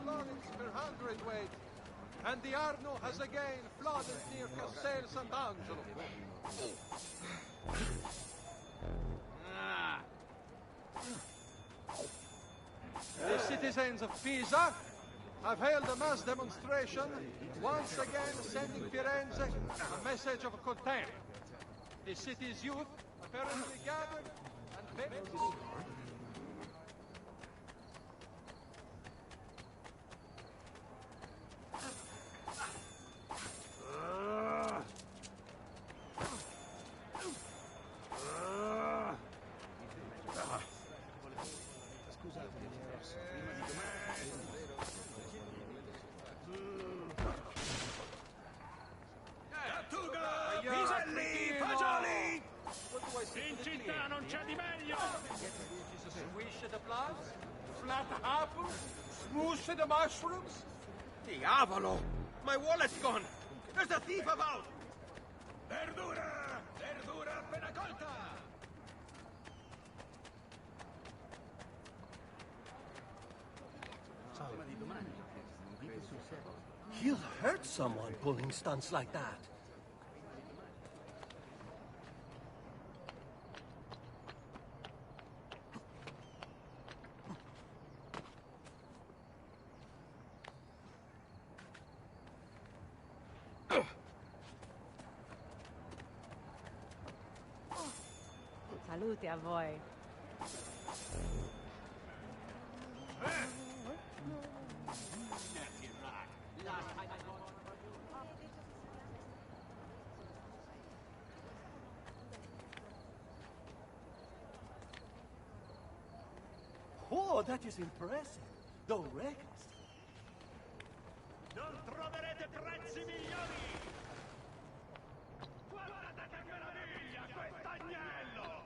florins per hundredweight, and the Arno has again flooded near Castel Sant'Angelo. The citizens of Pisa have held a mass demonstration, once again sending Firenze a message of contempt. The city's youth apparently gathered and begged. In città non c'è di meglio! Swish the plants, flat apples, smoosh the mushrooms. Diavolo! My wallet's gone! There's a thief about! Verdura! Verdura appena colta! He'll hurt someone pulling stunts like that. Salute a voi. Oh, that is impressive. Don't wreck us. Non troverete prezzi migliori! Guardate che meraviglia, quest'agnello!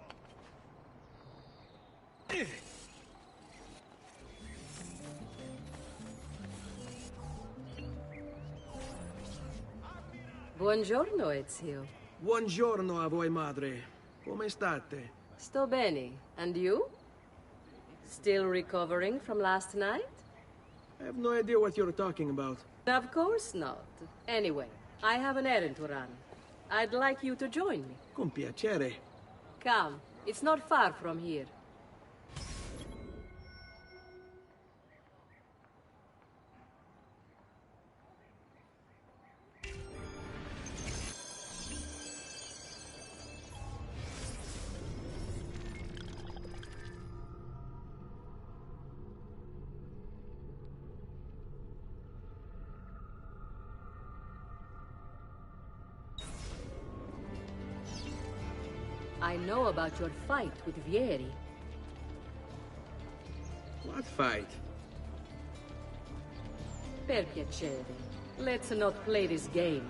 Buongiorno, Ezio. Buongiorno a voi, madre. Come state? Sto bene. And you? Still recovering from last night? I have no idea what you're talking about. Of course not. Anyway, I have an errand to run. I'd like you to join me. Con piacere. Come. It's not far from here. I know about your fight with Vieri. What fight? Per piacere. Let's not play this game.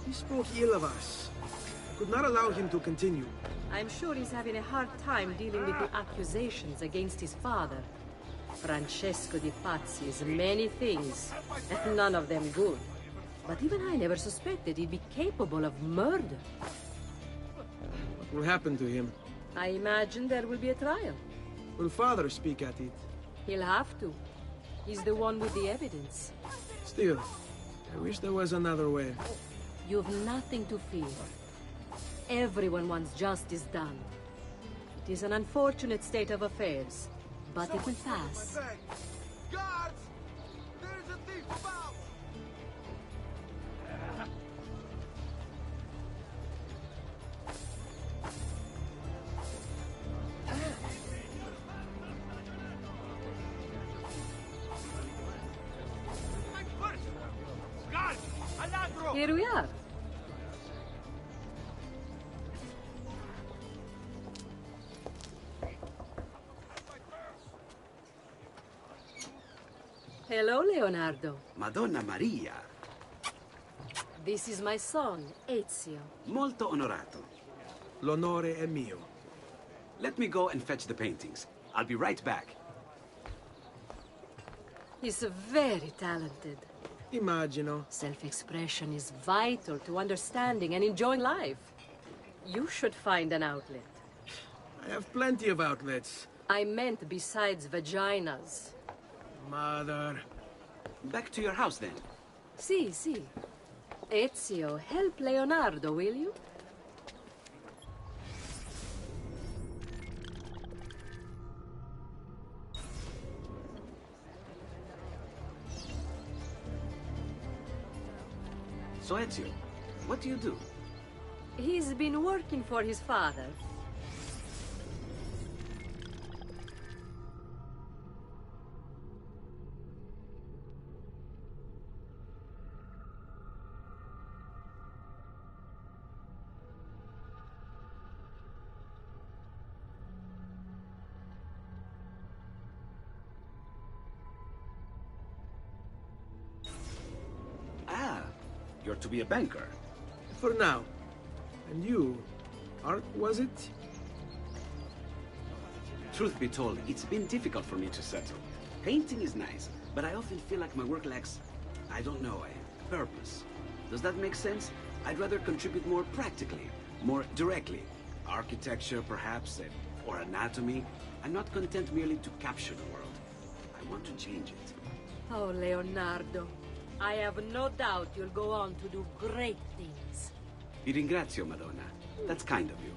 He spoke ill of us. I could not allow him to continue. I'm sure he's having a hard time dealing with the accusations against his father. Francesco di Pazzi is many things, and none of them good. But even I never suspected he'd be capable of murder. What will happen to him? I imagine there will be a trial. Will father speak at it? He'll have to. He's the one with the evidence. Still, I wish there was another way. You've nothing to fear. Everyone wants justice done. It is an unfortunate state of affairs, but it will pass. Guards! There's a thief about! Here we are. Hello, Leonardo. Madonna Maria. This is my son, Ezio. Molto onorato. L'onore è mio. Let me go and fetch the paintings. I'll be right back. He's very talented. Immagino. Self-expression is vital to understanding and enjoying life. You should find an outlet. I have plenty of outlets. I meant besides vaginas. Mother. Back to your house, then. Si, si. Ezio, help Leonardo, will you? So, Ezio, what do you do? He's been working for his father. Ah, you're to be a banker. For now. And you, art was it? Truth be told, it's been difficult for me to settle. Painting is nice, but I often feel like my work lacks, I don't know, a purpose. Does that make sense? I'd rather contribute more practically, more directly. Architecture, perhaps, or anatomy. I'm not content merely to capture the world. I want to change it. Oh, Leonardo. I have no doubt you'll go on to do great things. Vi ringrazio, Madonna. That's kind of you.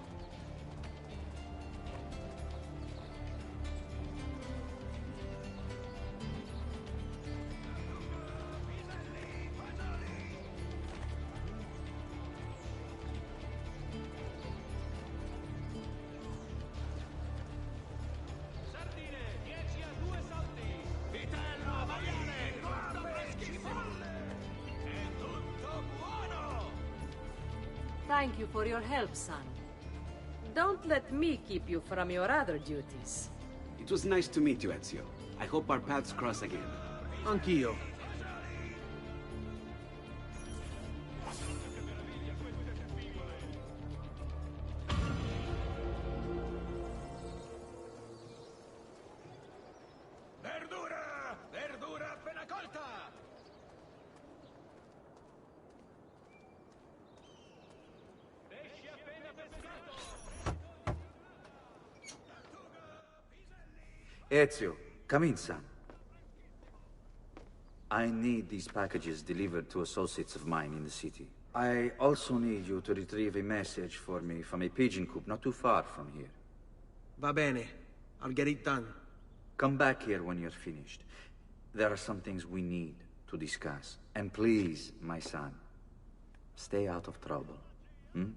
Sardine, 10 a 2 salti. Vitello a maiale, tutto freschi folle. È tutto buono. Thank you for your help, son. Don't let me keep you from your other duties. It was nice to meet you, Ezio. I hope our paths cross again. Anch'io. Verdura! Verdura appena colta! Pesce appena pescato! Ezio, come in, son. I need these packages delivered to associates of mine in the city. I also need you to retrieve a message for me from a pigeon coop not too far from here. Va bene. I'll get it done. Come back here when you're finished. There are some things we need to discuss. And please, my son, stay out of trouble. Hmm?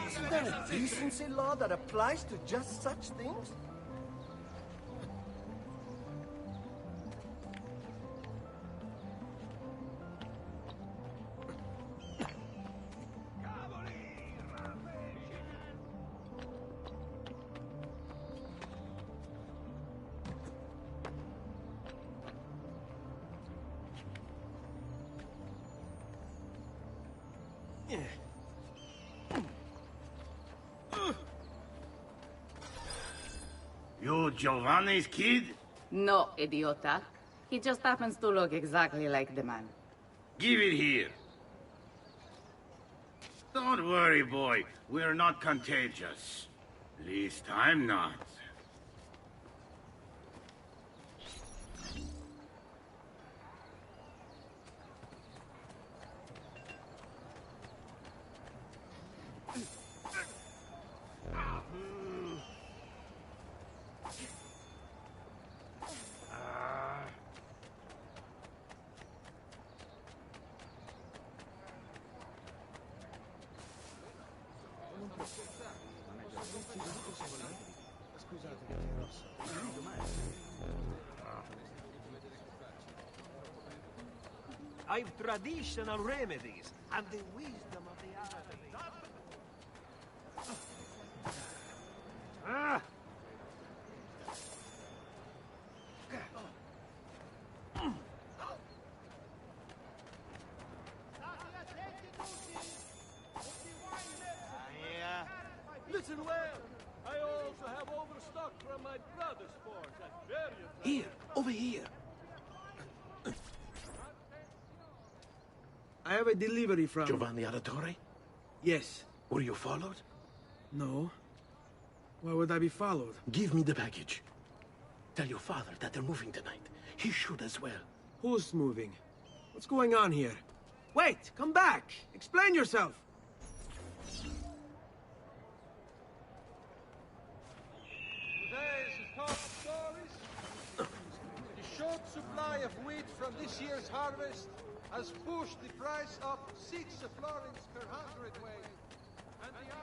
Isn't there a decency law that applies to just such things? You Giovanni's kid? No, idiota. He just happens to look exactly like the man. Give it here. Don't worry, boy. We're not contagious. Least I'm not. I've traditional remedies and the wisdom of the Arabic. Ah! Listen well. I also have overstock from my brother's force at various... Here, over here. I have a delivery from... Giovanni Auditore? Yes. Were you followed? No. Why would I be followed? Give me the package. Tell your father that they're moving tonight. He should as well. Who's moving? What's going on here? Wait! Come back! Explain yourself! Today's top stories. The short supply of wheat from this year's harvest has pushed the price up 6 florins per hundredweight. And the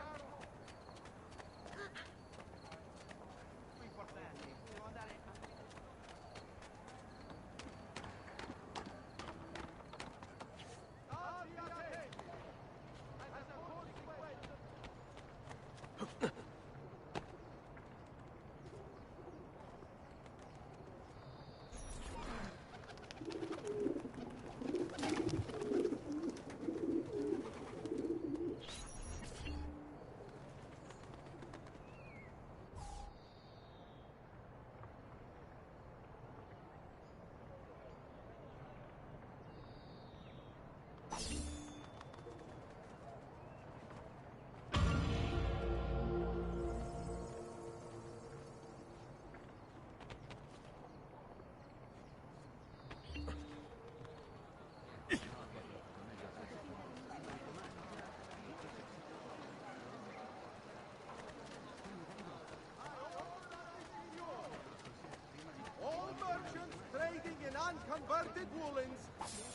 unconverted woolens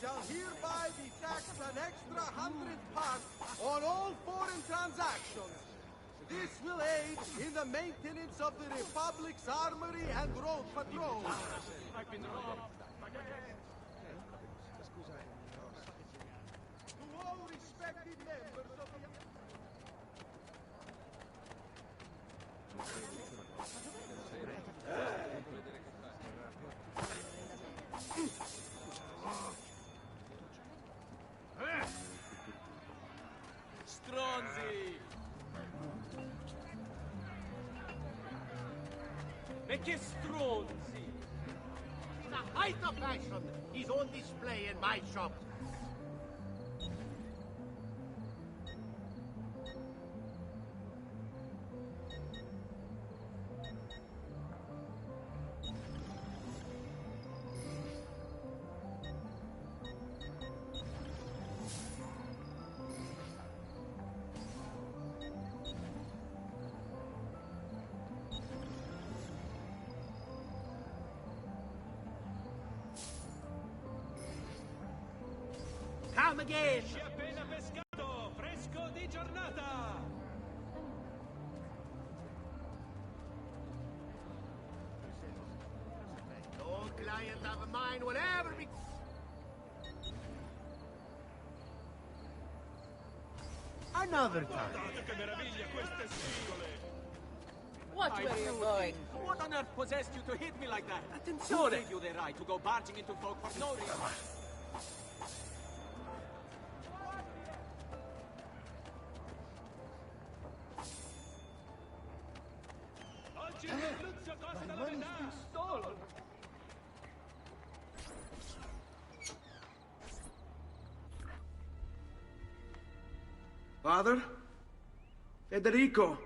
shall hereby be taxed an extra 100 on all foreign transactions. This will aid in the maintenance of the Republic's armory and road patrol. I've been robbed. To all respected members of the... Stronzi! E che stronzi! The height of fashion is on display in my shop. Come again! Pesci appena pescato! Fresco di giornata! No client of mine will ever be... Another time. Guardate che meraviglia queste singole! What were you doing? What on earth possessed you to hit me like that? Attenzione! Who gave you the right to go barging into folk for no reason? Oggi il Luzio costa la metà! Father? Federico!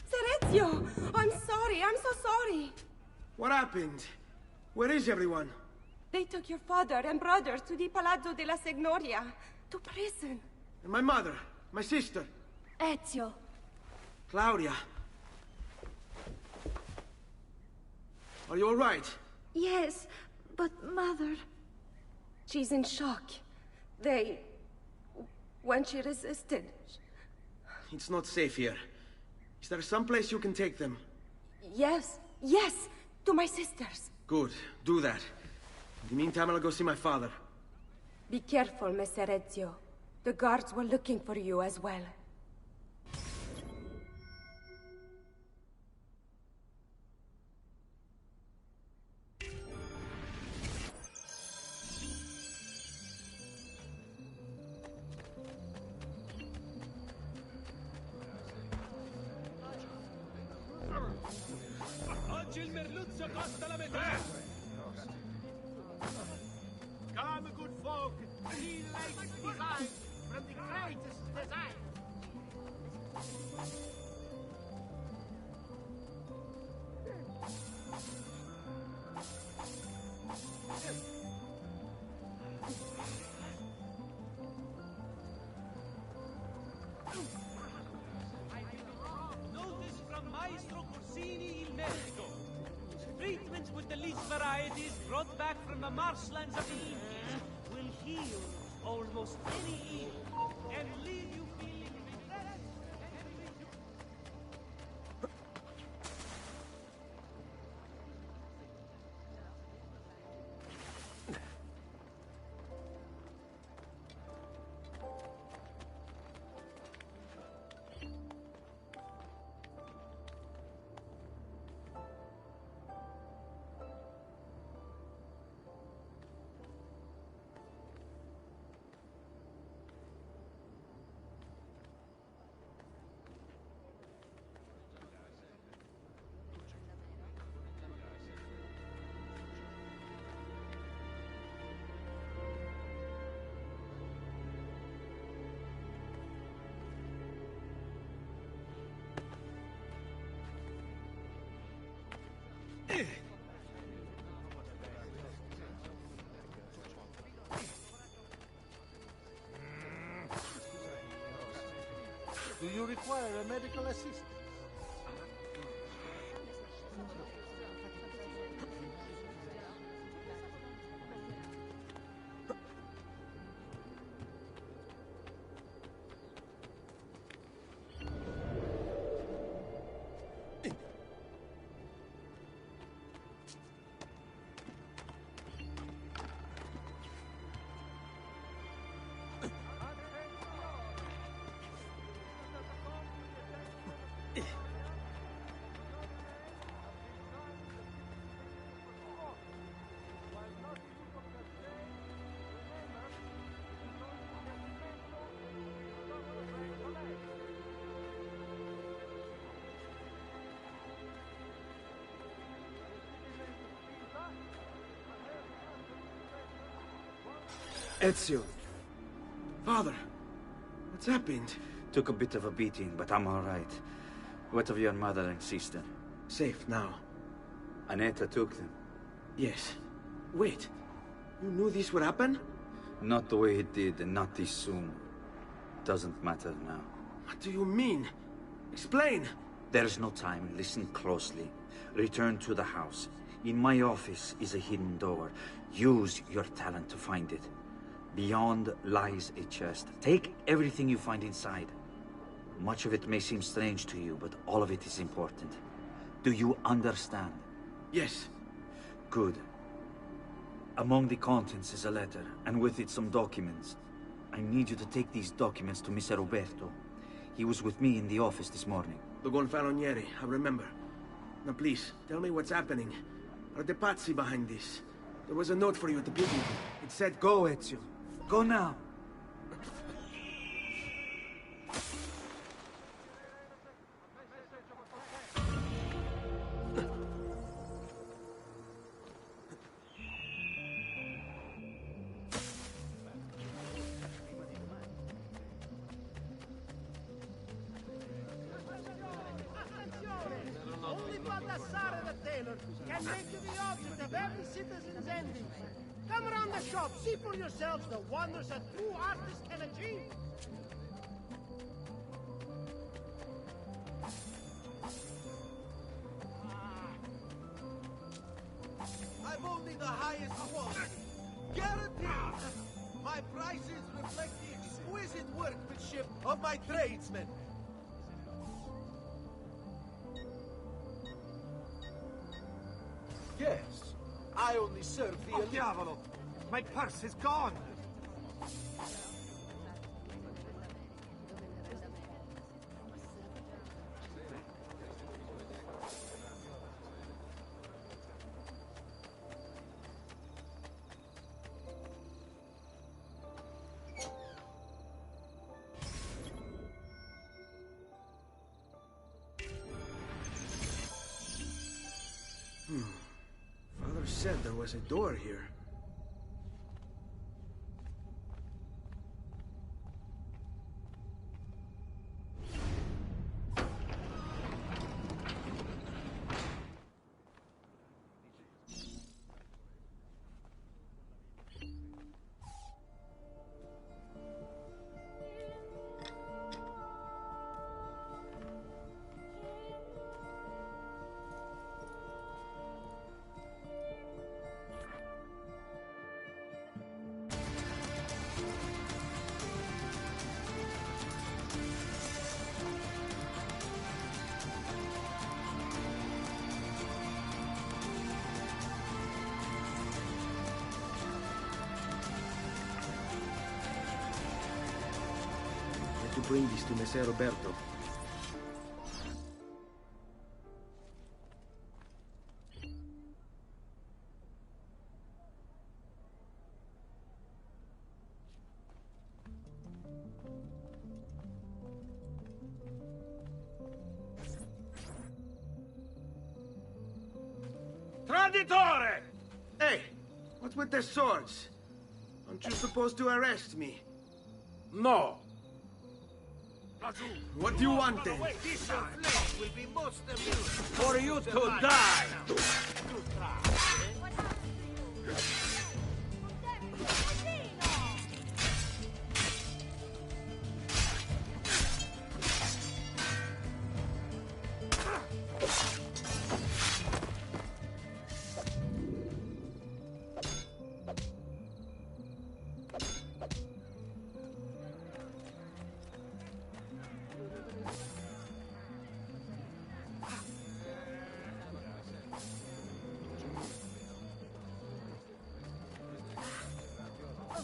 Sir Ezio! I'm sorry, I'm so sorry! What happened? Where is everyone? They took your father and brothers to the Palazzo della Signoria, to prison. And my mother? My sister? Ezio. Claudia? Are you all right? Yes, but Mother... She's in shock. When she resisted. It's not safe here. Is there some place you can take them? Yes, yes, to my sisters. Good, do that. In the meantime, I'll go see my father. Be careful, Messer Ezio. The guards were looking for you as well. Oggi il merluzzo costa la metà! Come, good folk, he likes design from the greatest design. Notice from Maestro Corsini il medico. Treatments with the least varieties brought back from the marshlands of the Indies will heal almost any ill and leave you feeling refreshed and rejuvenated. Do you require a medical assistant? Ezio. Father, what's happened? Took a bit of a beating, but I'm all right. What of your mother and sister? Safe now. Annetta took them. Yes. Wait. You knew this would happen? Not the way it did, and not this soon. Doesn't matter now. What do you mean? Explain! There's no time. Listen closely. Return to the house. In my office is a hidden door. Use your talent to find it. Beyond lies a chest. Take everything you find inside. Much of it may seem strange to you, but all of it is important. Do you understand? Yes. Good. Among the contents is a letter, and with it some documents. I need you to take these documents to Mr. Roberto. He was with me in the office this morning. The Gonfalonieri, I remember. Now please, tell me what's happening. Are the Pazzi behind this? There was a note for you at the beginning. It said, go, Ezio. Go now. Only Baldassare the tailor can make you the object of every citizen's envy. Come around the shop, see for yourselves the wonders a true artist can achieve. I've only the highest quality. Guaranteed. My prices reflect the exquisite exquisite workmanship of my tradesmen. Yes, I only serve the elite. Diavolo! My purse is gone! Father said there was a door here. To bring this to Messer Roberto. Traditore! Hey, what's with the swords? Aren't you supposed to arrest me? No. What do you want then? This your flesh will be most amused. For you to die!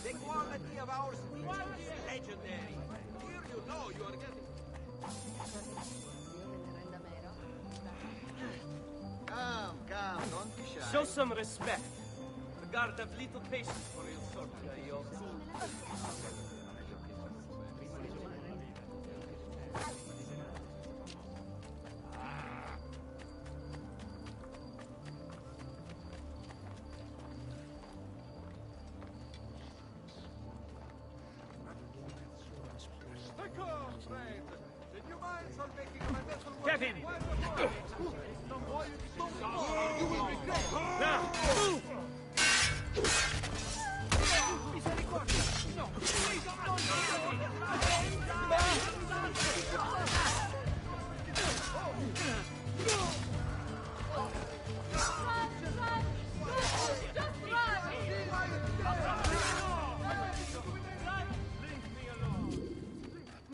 The quality of our speech is legendary. Here you know you are getting... Come, don't be shy. Show some respect. The guard have little patience for your sort, Gaio. Did you mind on making my vessel work? Get in! You will regret it. Now, move!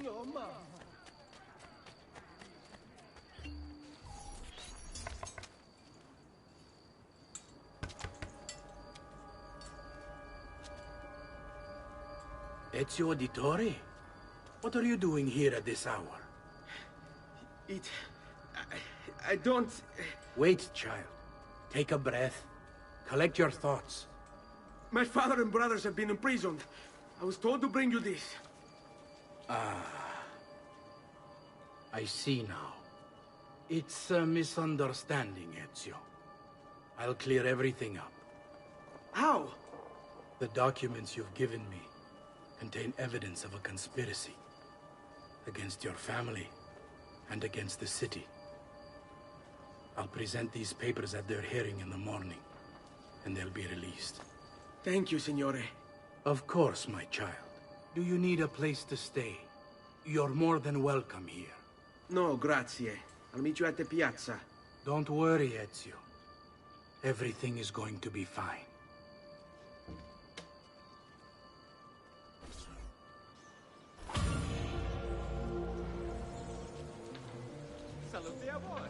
No, ma. Ezio Auditore? What are you doing here at this hour? I don't... Wait, child. Take a breath. Collect your thoughts. My father and brothers have been imprisoned. I was told to bring you this. I see now. It's a misunderstanding, Ezio. I'll clear everything up. How? The documents you've given me contain evidence of a conspiracy against your family and against the city. I'll present these papers at their hearing in the morning, and they'll be released. Thank you, Signore. Of course, my child. Do you need a place to stay? You're more than welcome here. No, grazie. I'll meet you at the piazza. Don't worry, Ezio. Everything is going to be fine. Saluti a voi.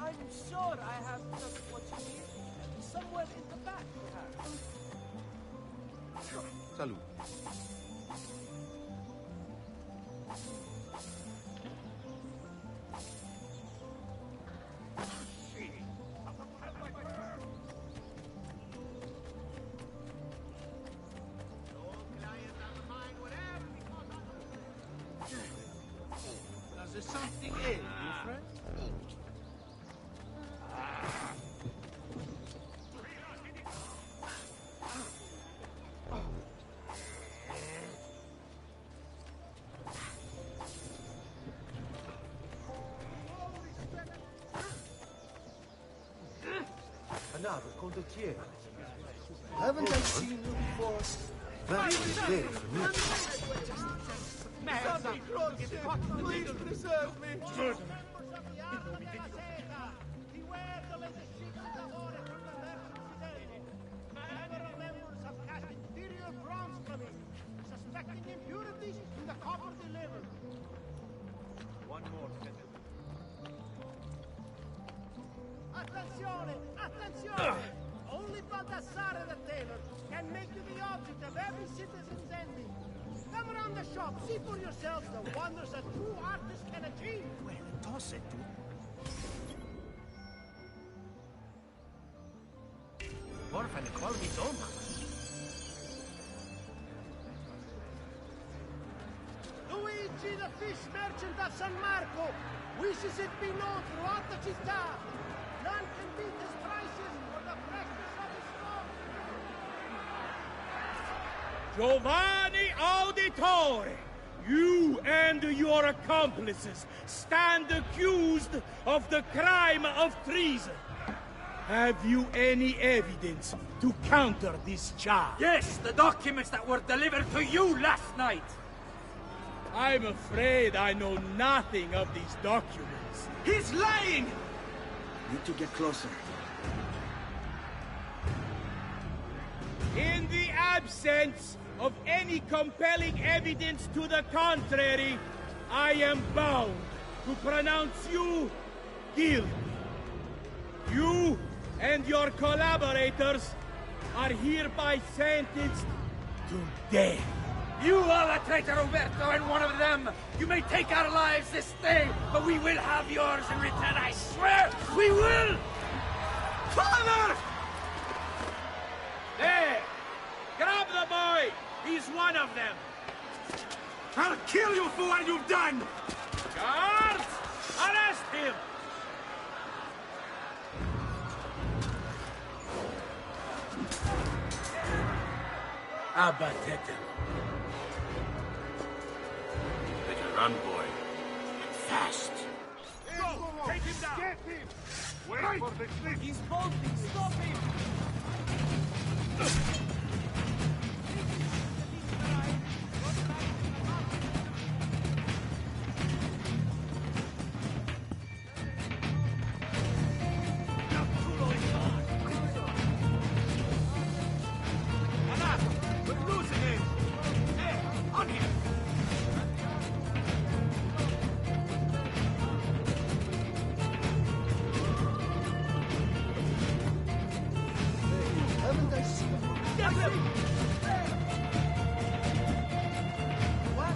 I'm sure I have just what you need. Somewhere in the back, perhaps. Salud. Does there something ail you, friend? Another condottiere. Haven't I seen you before? Very, very familiar. Something close. Please preserve me. Beware the latest secret of order from the Mercury. Several members have cast inferior bronze from it, suspecting impurities in the copper delivered. One more, Attenzione! Attenzione! Only Baldassare the tailor can make you the object of every citizen's envy. Come around the shop, see for yourselves the wonders a true artist can achieve. Toss it, Orphan, qual mi doma? Luigi, the fish merchant of San Marco, wishes it be known throughout the città. None can beat his prices or the freshness of his stock. Giovanni Auditore, you and your accomplices stand accused of the crime of treason. Have you any evidence to counter this charge? Yes, the documents that were delivered to you last night. I'm afraid I know nothing of these documents. He's lying! Need to get closer. In the absence of any compelling evidence to the contrary, I am bound to pronounce you guilty. You and your collaborators are hereby sentenced to death. You are a traitor, Roberto, and one of them. You may take our lives this day, but we will have yours in return, I swear! We will! Father! There! Grab the boy! He's one of them! I'll kill you for what you've done! Guards! Arrest him! Abatete. Better run, boy. Fast. Go! Take him down! Get him! Wait for the cliff! He's bolting! Stop him! We're losing him! There, on him! Haven't I seen you? Get him! What?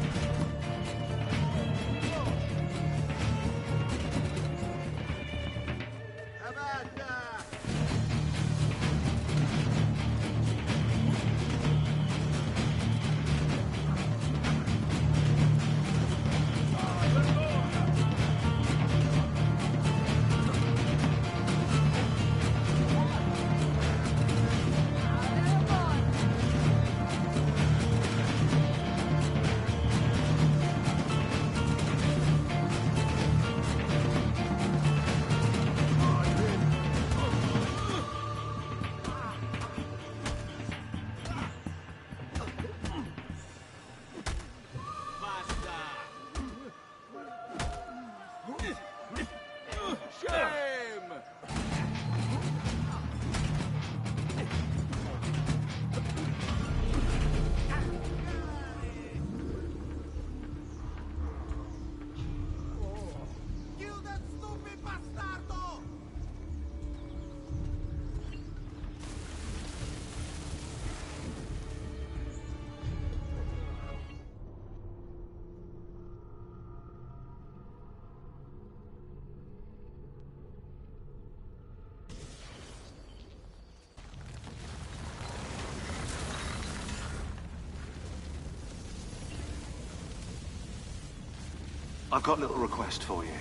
I've got a little request for you.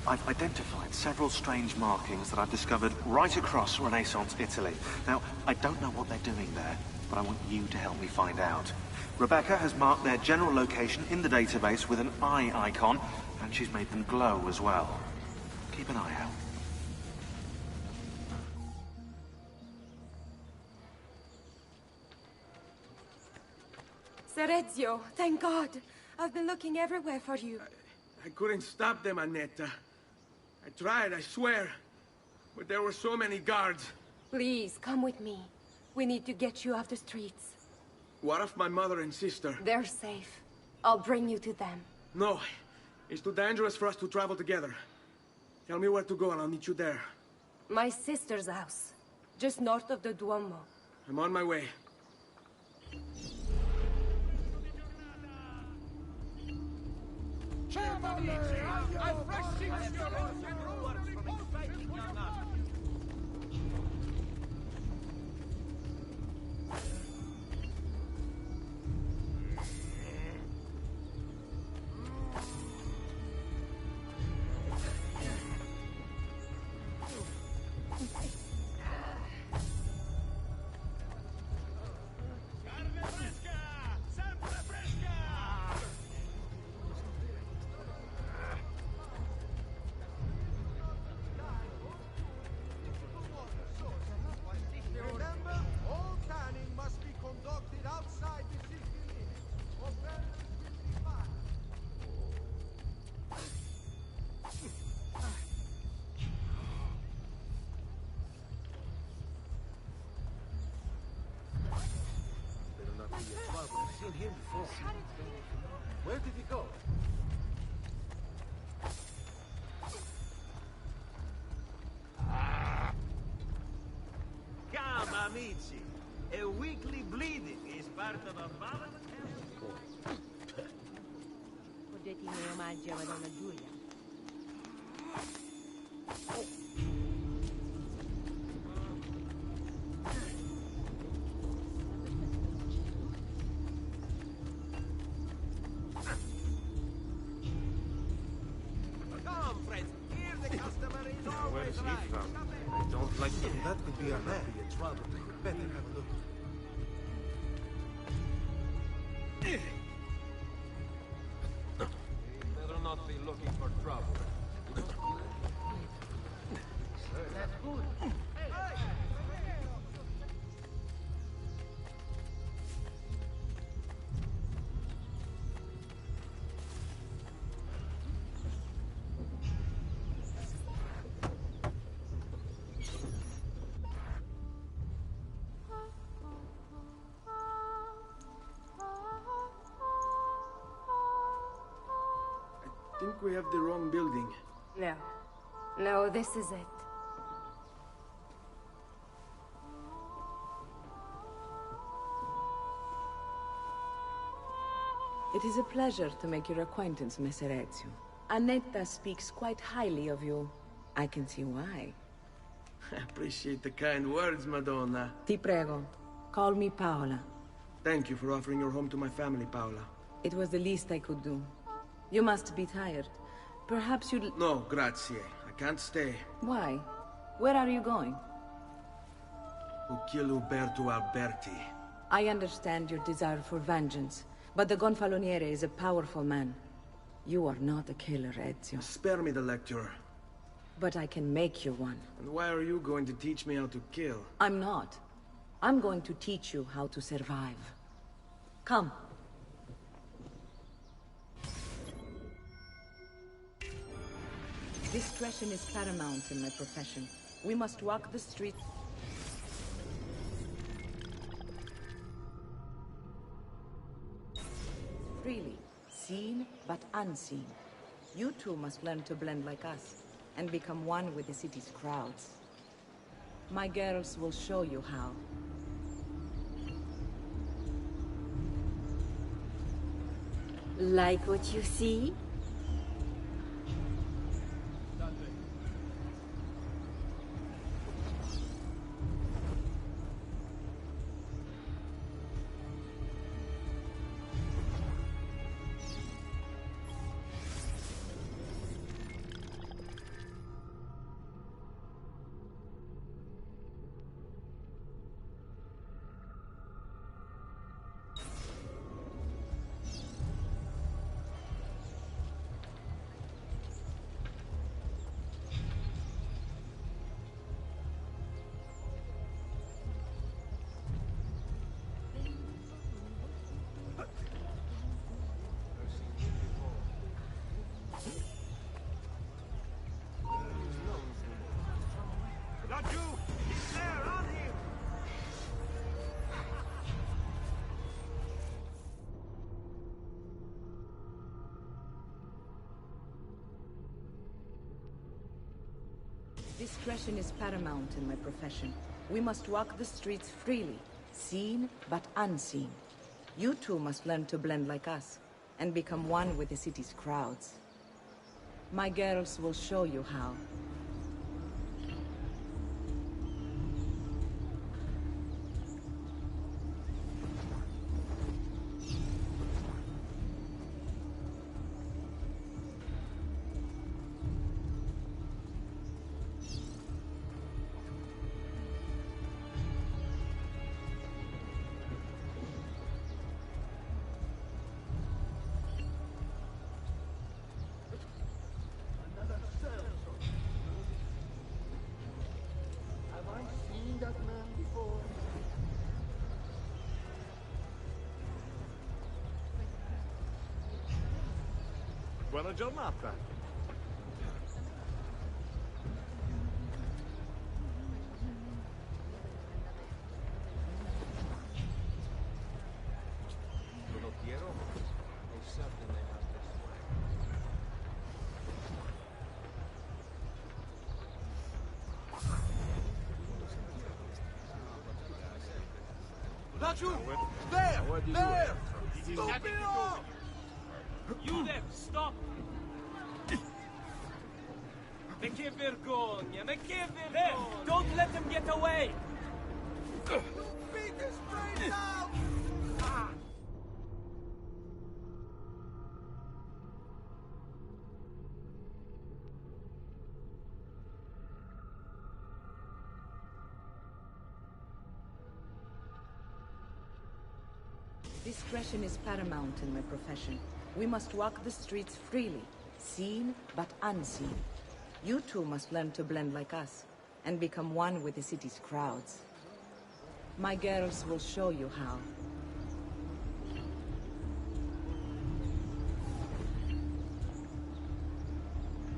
I've identified several strange markings that I've discovered right across Renaissance Italy. Now, I don't know what they're doing there, but I want you to help me find out. Rebecca has marked their general location in the database with an eye icon, and she's made them glow as well. Keep an eye out. Sir Ezio, thank God. I've been looking everywhere for you. I couldn't stop them, Annetta. I tried, I swear. But there were so many guards. Please, come with me. We need to get you off the streets. What of my mother and sister? They're safe. I'll bring you to them. No. It's too dangerous for us to travel together. Tell me where to go and I'll meet you there. My sister's house. Just north of the Duomo. I'm on my way. I've seen him before. Where did he go? Come, amici. A weekly bleeding is part of a balanced health. Potete in omaggio a Madonna Giulia. Come, friends. Here the customer is always right. I don't like him. That could be a man. Trouble. Better have a look. Better not be looking for trouble. That's good. I think we have the wrong building. No. No, this is it. It is a pleasure to make your acquaintance, Messer Ezio. Annetta speaks quite highly of you. I can see why. I appreciate the kind words, Madonna. Ti prego, call me Paola. Thank you for offering your home to my family, Paola. It was the least I could do. You must be tired. Perhaps you'd... No, grazie. I can't stay. Why? Where are you going? To kill Uberto Alberti. I understand your desire for vengeance, but the Gonfaloniere is a powerful man. You are not a killer, Ezio. Spare me the lecture. But I can make you one. And why are you going to teach me how to kill? I'm not. I'm going to teach you how to survive. Come. Discretion is paramount in my profession. We must walk the streets. Freely, seen but unseen. You too must learn to blend like us, and become one with the city's crowds. My girls will show you how. Like what you see? Discretion is paramount in my profession. We must walk the streets freely, seen but unseen. You too must learn to blend like us, and become one with the city's crowds. My girls will show you how. Buona giornata. Lo quiero. There's something they have this way. Laggiù! There! There! Stupido! You there, stop! Ma che vergogna! Ma che vergogna! Don't let them get away! Beat his brains out! Discretion is paramount in my profession. We must walk the streets freely, seen but unseen. You too must learn to blend like us, and become one with the city's crowds. My girls will show you how.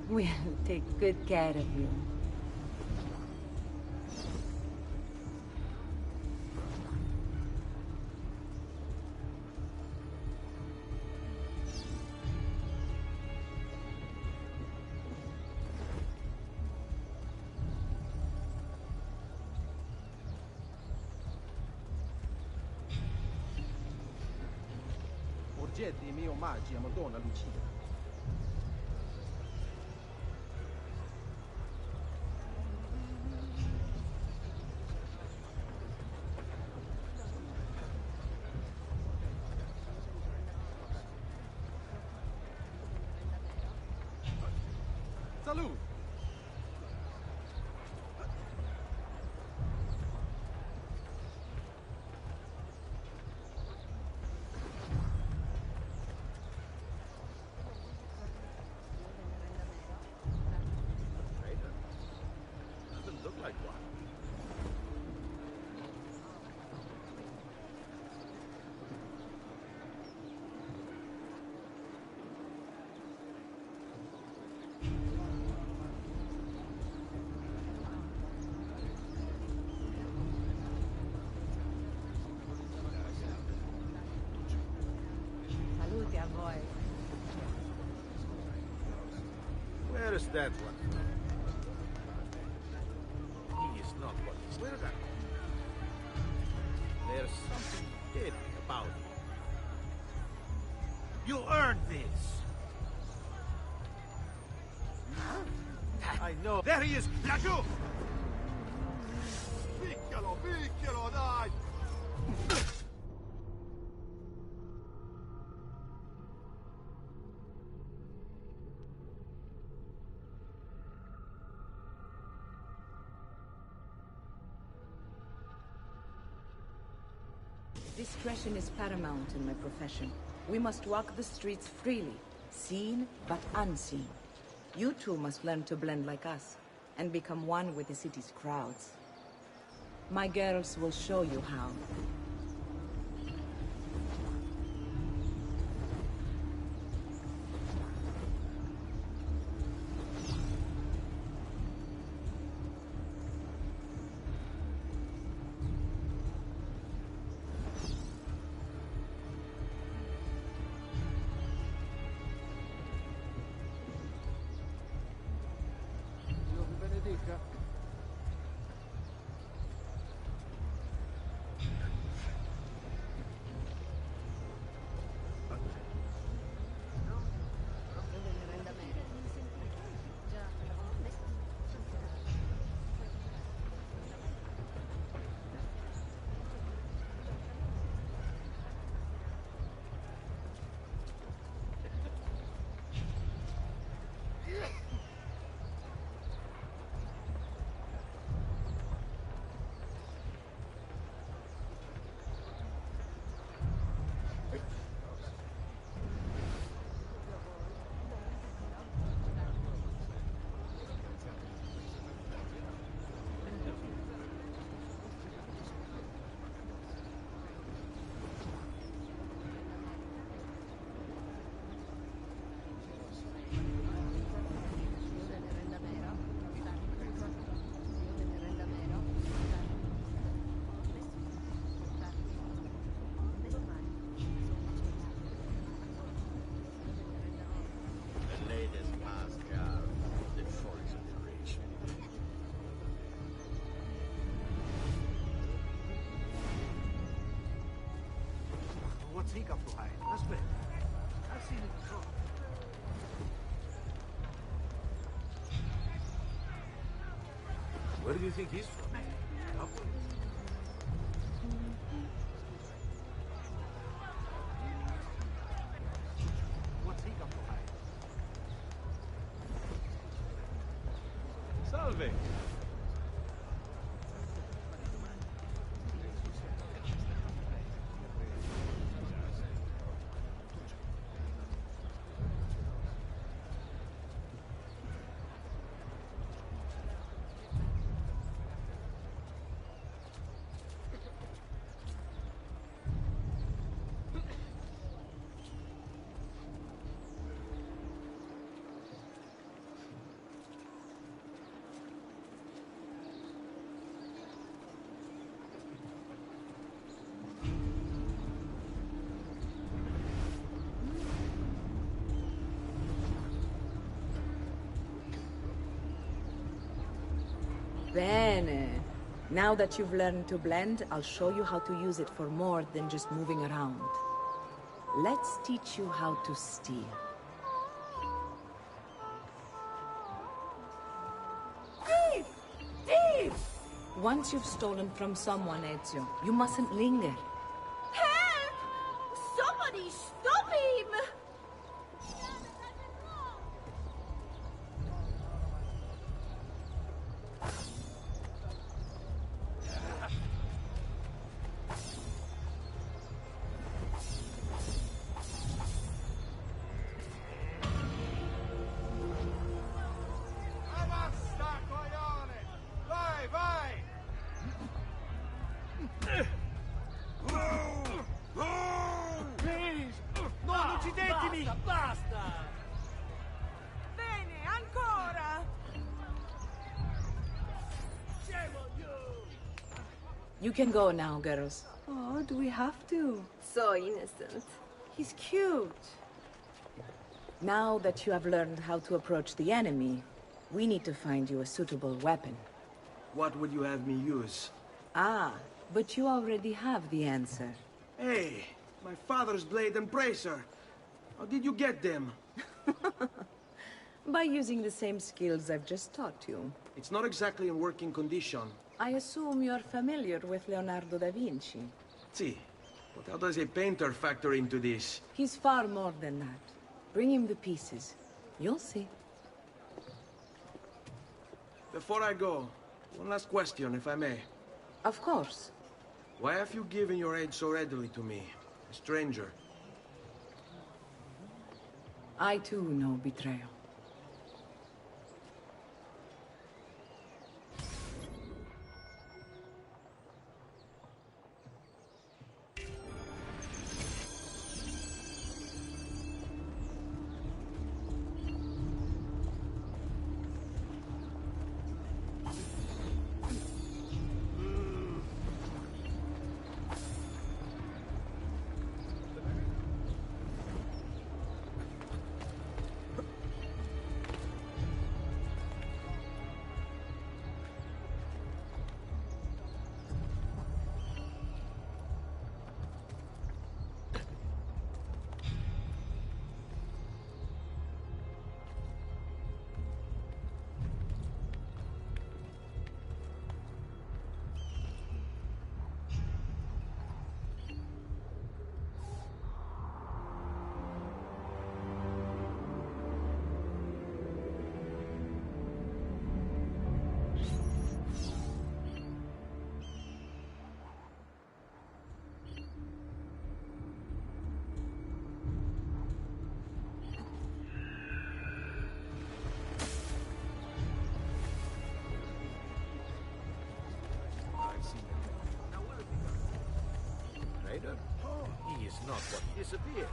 We'll take good care of you. Porgetti i miei omaggi a Madonna Lucia. Salute! Doesn't look like one. Salute a voi. Where is that one? He is not what he's wearing. There's something hidden about him. You earned this. I know. There he is! Laggiù! Picchialo, picchialo, dai! Discretion is paramount in my profession. We must walk the streets freely, seen but unseen. You too must learn to blend like us, and become one with the city's crowds. My girls will show you how. Dio vi benedica. What's he got to hide? Aspetta. I've seen it before. Where do you think he's from? Upward. What's he got to hide? Salve! Bene. Now that you've learned to blend, I'll show you how to use it for more than just moving around. Let's teach you how to steal. Thief! Thief! Once you've stolen from someone, Ezio, you mustn't linger. Help! Somebody stop him! You can go now, girls. Oh, do we have to? So innocent. He's cute. Now that you have learned how to approach the enemy, we need to find you a suitable weapon. What would you have me use? Ah, but you already have the answer. Hey, my father's blade and bracer. How did you get them? By using the same skills I've just taught you. It's not exactly in working condition. I assume you're familiar with Leonardo da Vinci. See, but how does a painter factor into this? He's far more than that. Bring him the pieces. You'll see. Before I go, one last question, if I may. Of course. Why have you given your aid so readily to me, a stranger? I too know betrayal. He is not what he disappeared.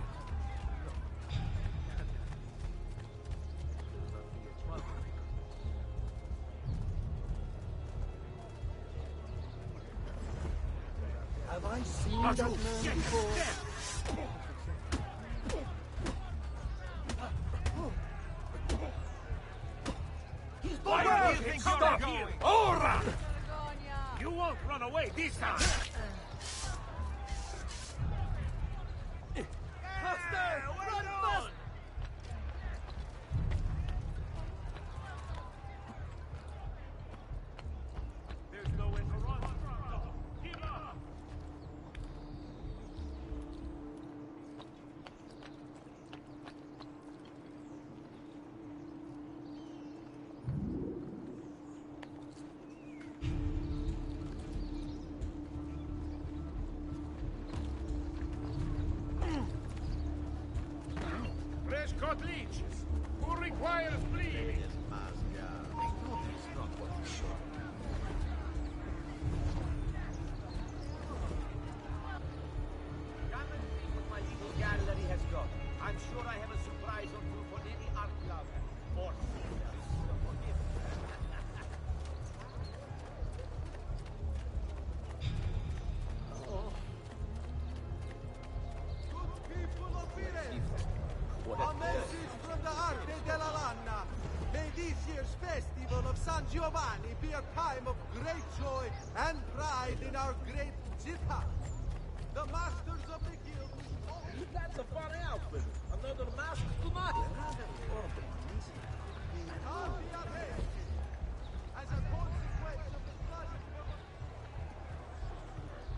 Have I seen that man before? Why do you think you're going? Ora! You won't run away this time! not leeches. Who requires bleeding? Come and see what my little gallery has got. I'm sure I have a surprise or two for any art lover. Or People of Firenze, a message from the Arte della Lana. May this year's festival of San Giovanni be a time of great joy and pride in our great città. The masters of the guild will... That's a funny outfit. Another mask tonight. As a consequence of the flooding...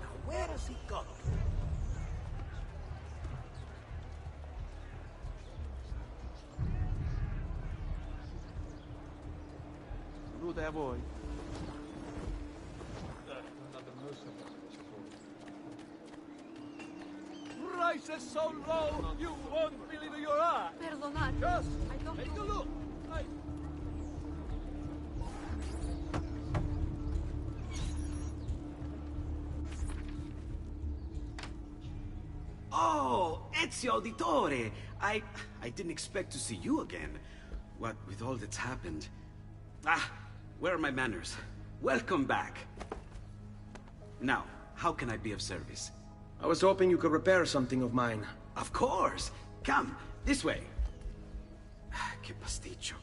Now where has he gone? Salute a voi. Price is so low, you won't believe your eyes. Perdonad. Just I don't take a know. look. Oh, Ezio Auditore! I didn't expect to see you again. What with all that's happened. Ah, where are my manners? Welcome back. Now, how can I be of service? I was hoping you could repair something of mine. Of course! Come, this way! Che pasticcio.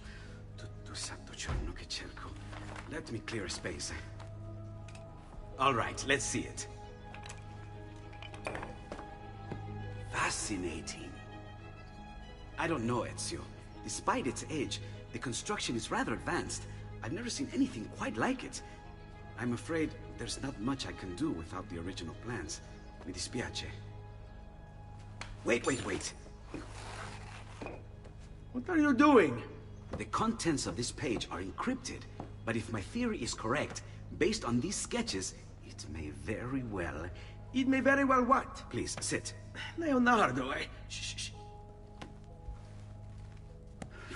Tutto santo giorno che cerco. Let me clear a space. All right, let's see it. Fascinating. I don't know, Ezio. Despite its age, the construction is rather advanced. I've never seen anything quite like it. I'm afraid there's not much I can do without the original plans. Mi dispiace. Wait. What are you doing? The contents of this page are encrypted, but if my theory is correct, based on these sketches, it may very well... It may very well what? Please, sit. Leonardo, Shh.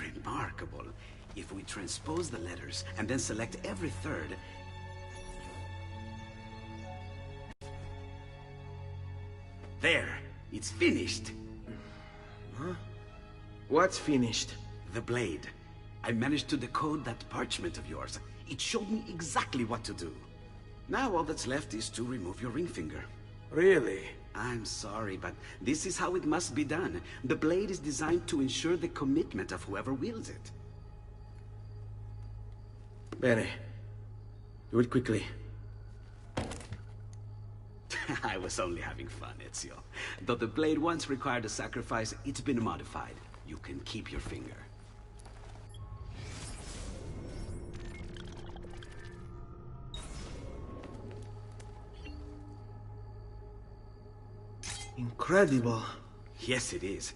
Remarkable. If we transpose the letters and then select every third... There! It's finished! Huh? What's finished? The blade. I managed to decode that parchment of yours. It showed me exactly what to do. Now all that's left is to remove your ring finger. Really? I'm sorry, but this is how it must be done. The blade is designed to ensure the commitment of whoever wields it. Bene. Do it quickly. I was only having fun, Ezio. Though the blade once required a sacrifice, it's been modified. You can keep your finger. Incredible. Yes, it is.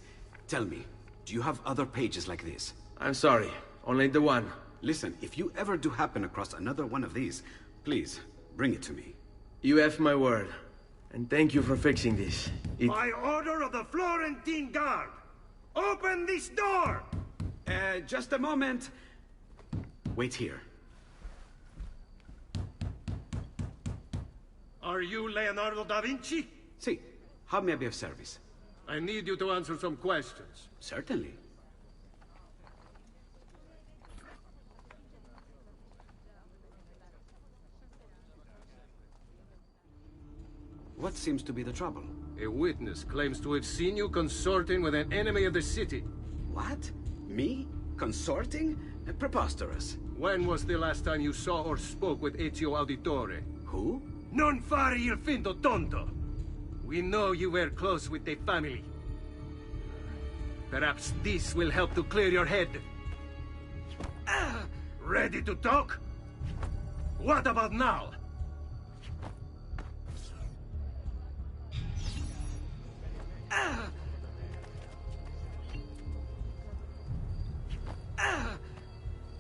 Tell me, do you have other pages like this? I'm sorry. Only the one. Listen, if you ever do happen across another one of these, please, bring it to me. You have my word. And thank you for fixing this. By order of the Florentine Guard! Open this door! Just a moment. Wait here. Are you Leonardo da Vinci? See, how may I be of service? I need you to answer some questions. Certainly. What seems to be the trouble? A witness claims to have seen you consorting with an enemy of the city. What? Me? Consorting? Preposterous. When was the last time you saw or spoke with Ezio Auditore? Who? Non fare il finto tonto! We know you were close with the family. Perhaps this will help to clear your head. Ready to talk? What about now?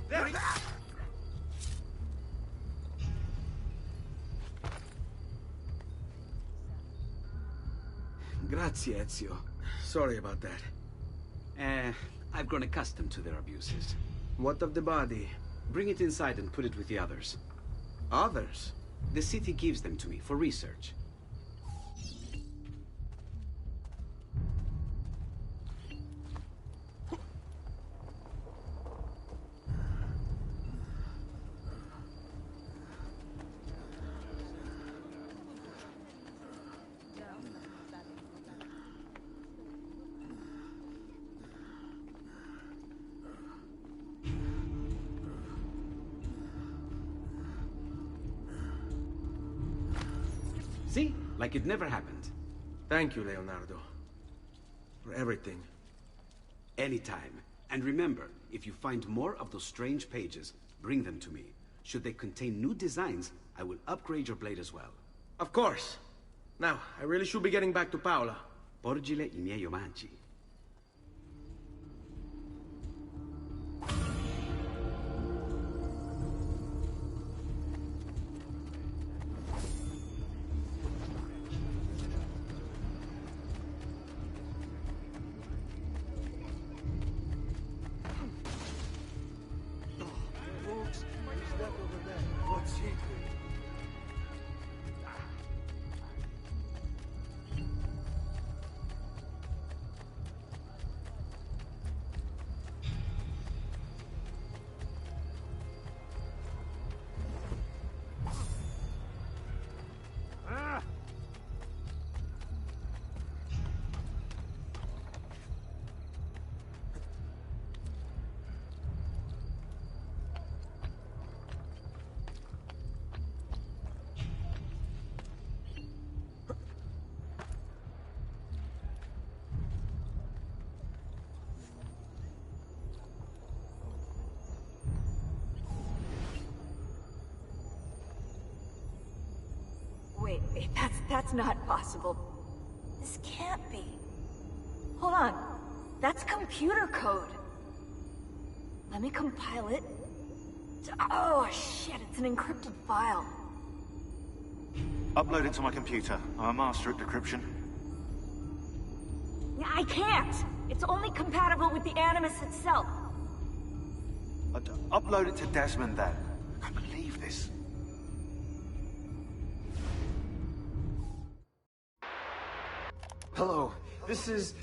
There he... Grazie, Ezio. Sorry about that. I've grown accustomed to their abuses. What of the body? Bring it inside and put it with the others. Others? The city gives them to me for research. See? Like it never happened. Thank you, Leonardo. For everything. Anytime. And remember, if you find more of those strange pages, bring them to me. Should they contain new designs, I will upgrade your blade as well. Of course. Now, I really should be getting back to Paola. Porgile I miei omaggi. What's he doing? Wait, that's not possible. This can't be. Hold on. That's computer code. Let me compile it. Oh, shit, it's an encrypted file. Upload it to my computer. I'm a master at decryption. I can't! It's only compatible with the Animus itself. Upload it to Desmond then. I can't believe this. Hello, this is...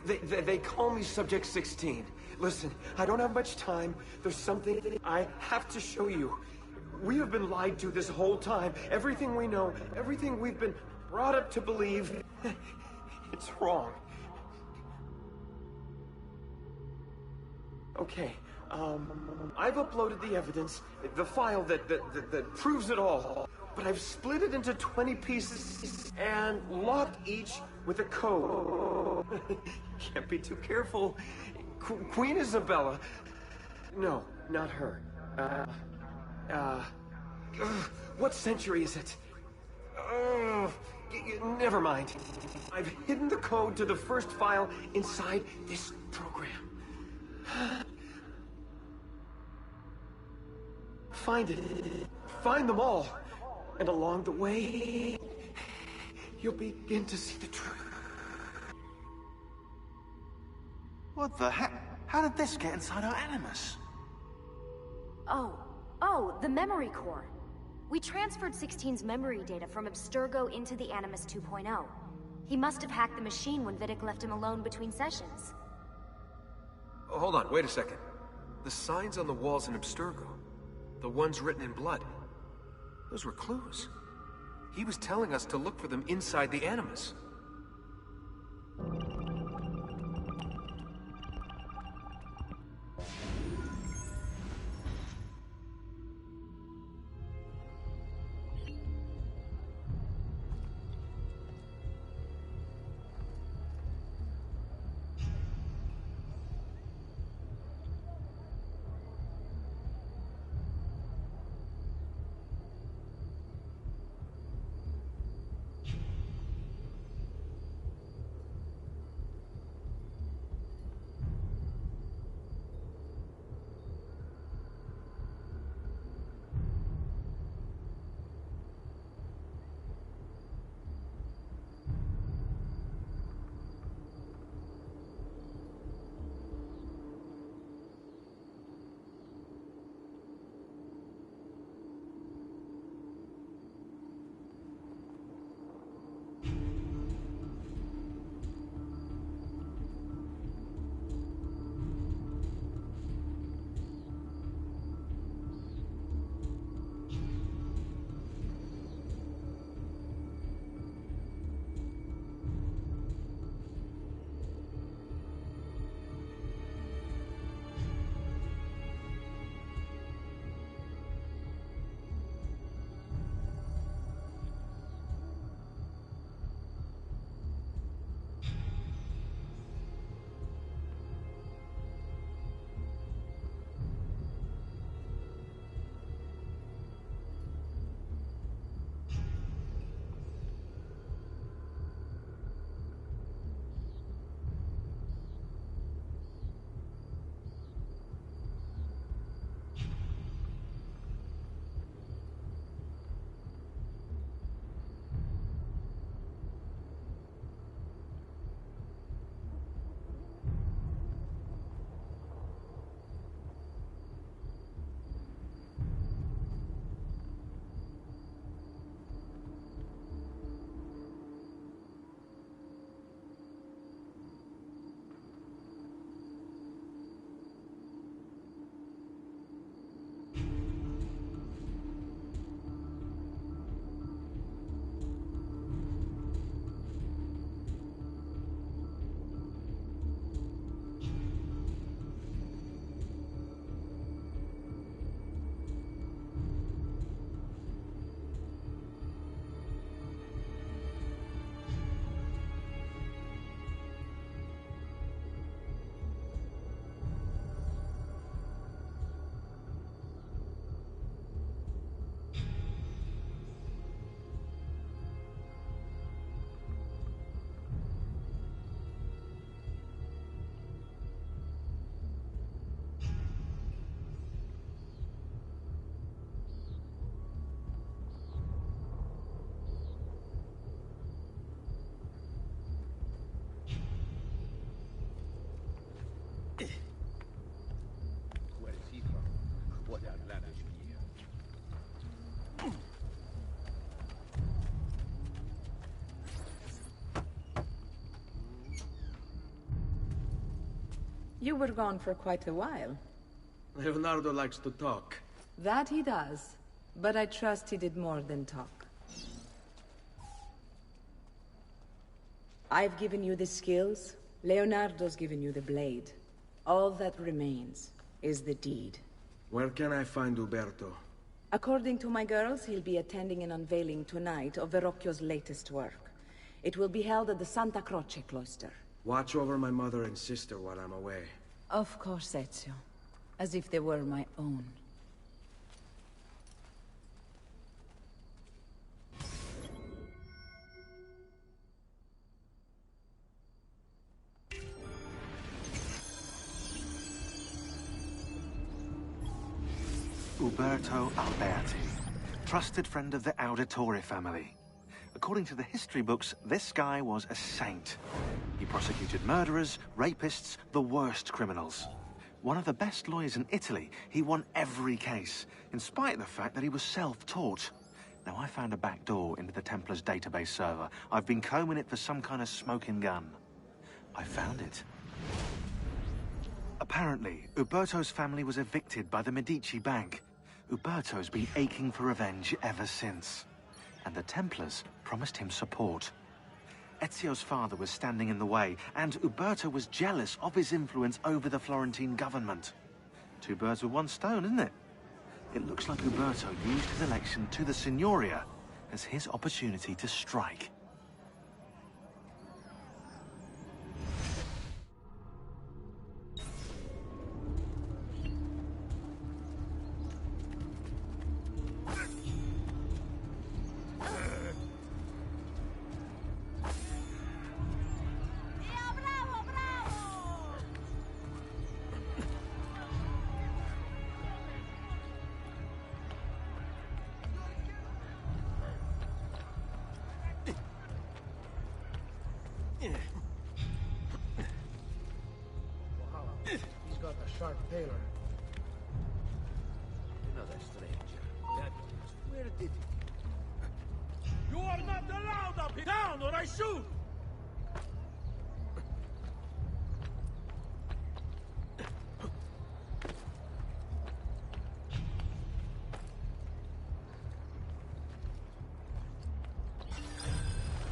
They call me Subject 16. Listen, I don't have much time. There's something I have to show you. We have been lied to this whole time. Everything we know, everything we've been brought up to believe, it's wrong. Okay, I've uploaded the evidence, the file that proves it all. But I've split it into 20 pieces and locked each with a code. Can't be too careful. Queen Isabella. No, not her. What century is it? Never mind. I've hidden the code to the first file inside this program. Find it. Find them all. And along the way, you'll begin to see the truth. What the heck? How did this get inside our Animus? Oh, the memory core. We transferred 16's memory data from Abstergo into the Animus 2.0. He must have hacked the machine when Vidic left him alone between sessions. Oh, hold on, wait a second. The signs on the walls in Abstergo, the ones written in blood, those were clues. He was telling us to look for them inside the Animus. You were gone for quite a while. Leonardo likes to talk. That he does. But I trust he did more than talk. I've given you the skills. Leonardo's given you the blade. All that remains is the deed. Where can I find Uberto? According to my girls, he'll be attending an unveiling tonight of Verrocchio's latest work. It will be held at the Santa Croce cloister. Watch over my mother and sister while I'm away. Of course, Ezio. As if they were my own. Uberto Alberti, trusted friend of the Auditore family. According to the history books, this guy was a saint. He prosecuted murderers, rapists, the worst criminals. One of the best lawyers in Italy, he won every case, in spite of the fact that he was self-taught. Now, I found a back door into the Templars' database server. I've been combing it for some kind of smoking gun. I found it. Apparently, Uberto's family was evicted by the Medici Bank. Uberto's been aching for revenge ever since. And the Templars promised him support. Ezio's father was standing in the way, and Uberto was jealous of his influence over the Florentine government. Two birds with one stone, isn't it? It looks like Uberto used his election to the Signoria as his opportunity to strike. He's got a sharp tailor. Another stranger. That is, where did he... You are not allowed up here! Down or I shoot!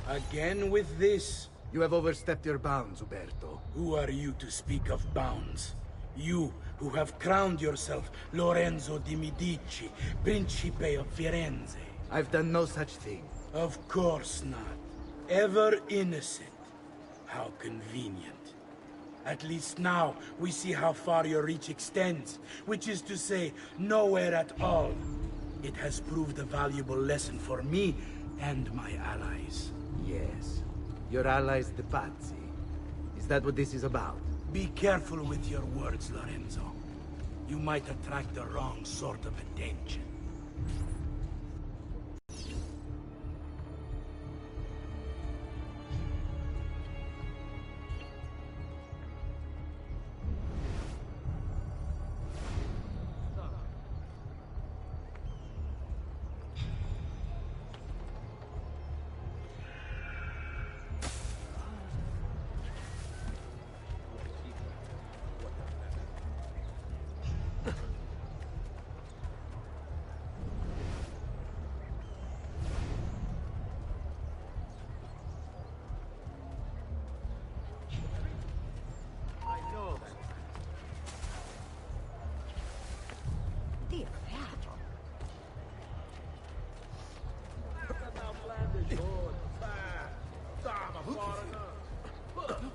Again with this? You have overstepped your bounds, Uberto. Who are you to speak of bounds? You, who have crowned yourself Lorenzo di Medici, Principe of Firenze. I've done no such thing. Of course not. Ever innocent. How convenient. At least now, we see how far your reach extends, which is to say, nowhere at all. It has proved a valuable lesson for me and my allies. Yes. Your allies, the Pazzi. Is that what this is about? Be careful with your words, Lorenzo. You might attract the wrong sort of attention.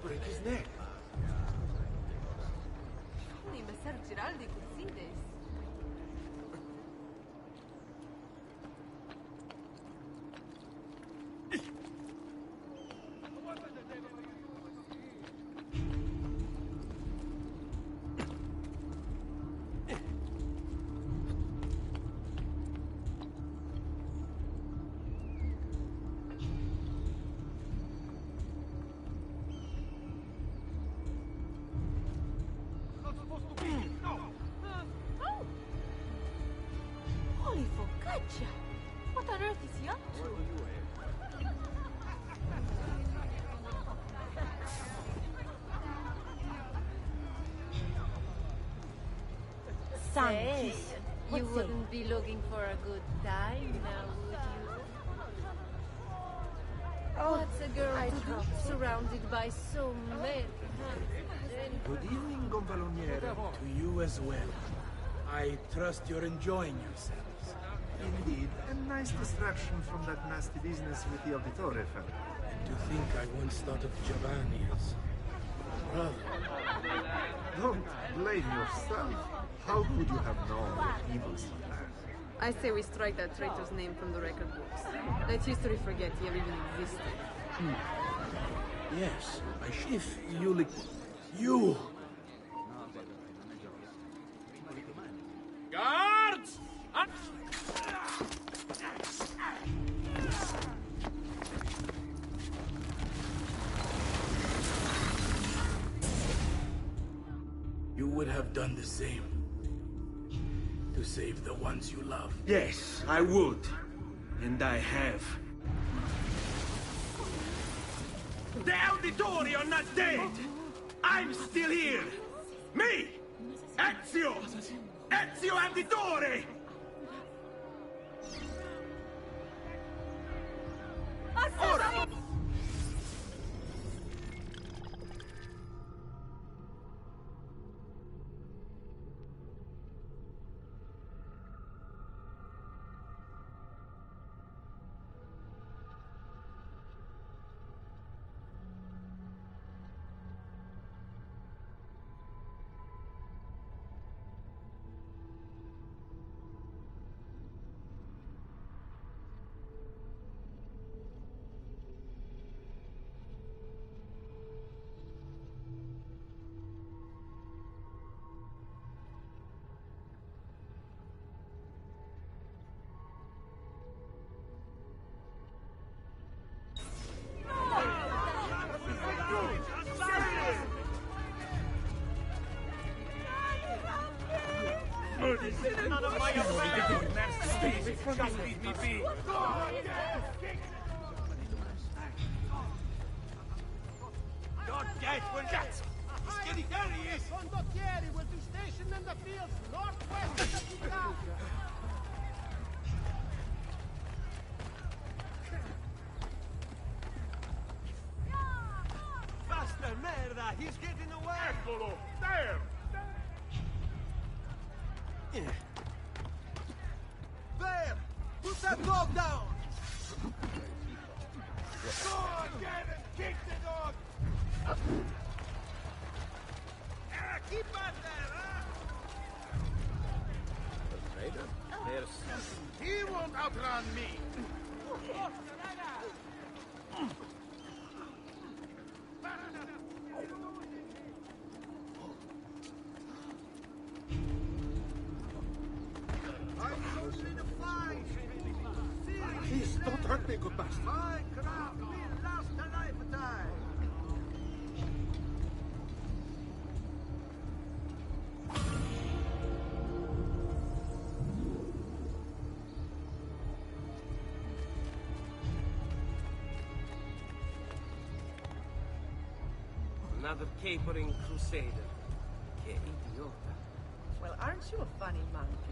Break his neck. Only Messer Giraldi could see this. Thank Say, you. you wouldn't be looking for a good time now, would you? What's a girl to do, surrounded by so many handsome Good evening, Gonfaloniere. To you as well. I trust you're enjoying yourselves. Indeed, a nice distraction from that nasty business with the Auditore fellow. And to think I once thought of Giovanni as brother. Don't blame yourself. How could you have known what evil's plan? I say we strike that traitor's name from the record books. Let history forget he ever even existed. Yes, if you... You! Guards! You would have done the same. To save the ones you love. Yes, I would. And I have. The Auditore are not dead! I'm still here! Me! Ezio! Ezio Auditore! Ora! None of my affair! Just leave me be! Your death will get! Skinny, there he is! Condottieri will be stationed in the fields northwest of the Pica. Faster, merda! He's getting away! Eccolo! There! There! Put that dog down! Go on, get him! Kick the dog! Keep on there, huh? He won't outrun me! Please, don't hurt me, good master. My craft will last a lifetime! Another capering crusader. Che idiota. Well, aren't you a funny monkey?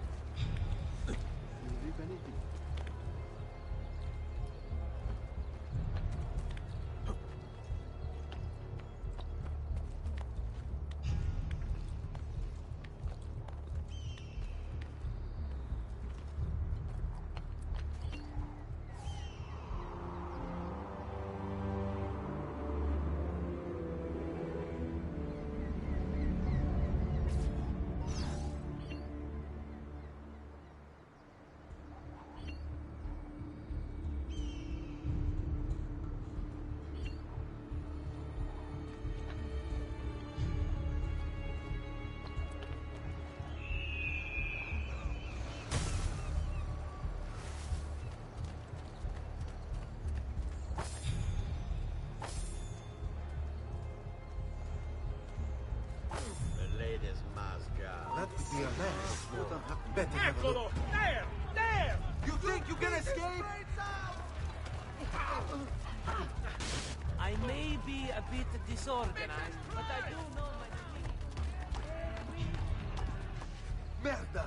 That would be a mess. You don't have better have a look. Eccolo! There! There! You think you can escape? I may be a bit disorganized, but I do know my Merda!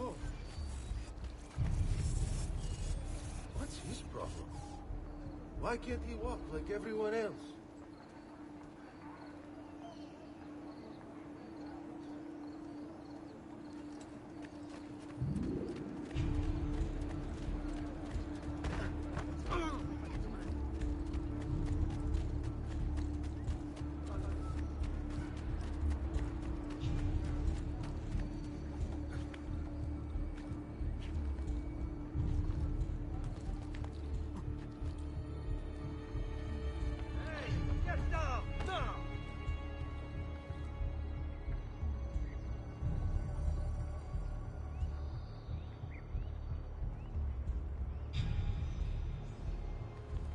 Oh. What's his problem? Why can't he walk like everyone else?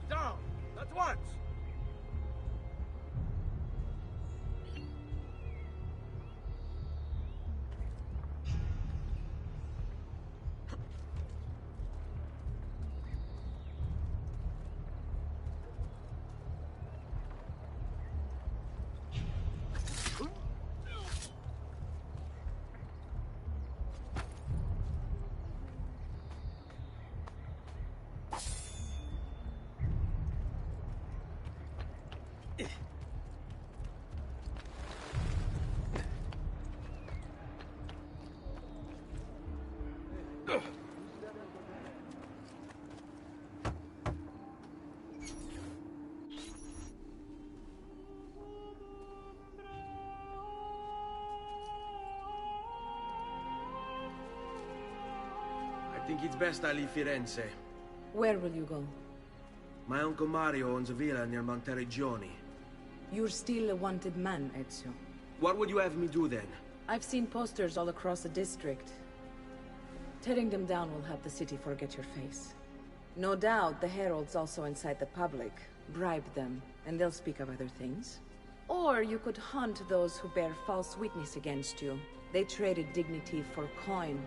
Down! At once! I think it's best I leave Firenze. Where will you go? My uncle Mario owns a villa near Monteregioni. You're still a wanted man, Ezio. What would you have me do then? I've seen posters all across the district. Tearing them down will help the city forget your face. No doubt the heralds also incite the public. Bribe them, and they'll speak of other things. Or you could hunt those who bear false witness against you. They traded dignity for coin.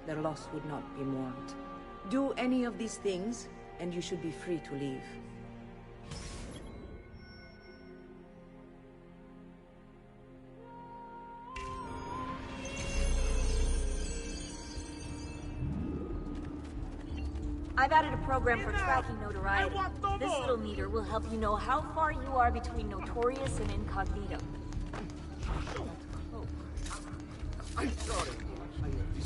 Their loss would not be mourned. Do any of these things, and you should be free to leave. I've added a program for tracking notoriety. This little meter will help you know how far you are between notorious and incognito. I'm sorry.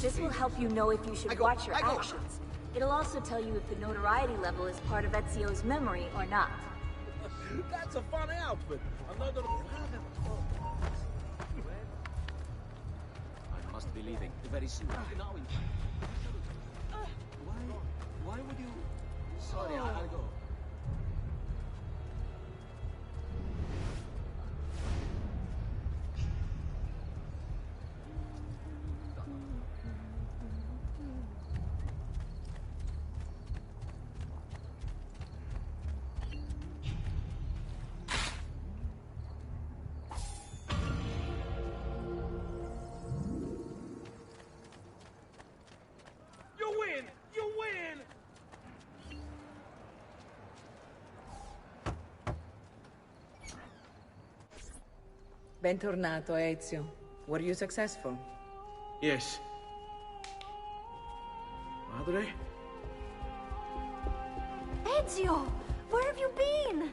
This will help you know if you should watch your actions. It'll also tell you if the notoriety level is part of Ezio's memory or not. That's a funny outfit. Another... I must be leaving very soon. Now in fact. Why would you... Sorry, I'll go. Bentornato, Ezio. Were you successful? Yes. Madre? Ezio! Where have you been?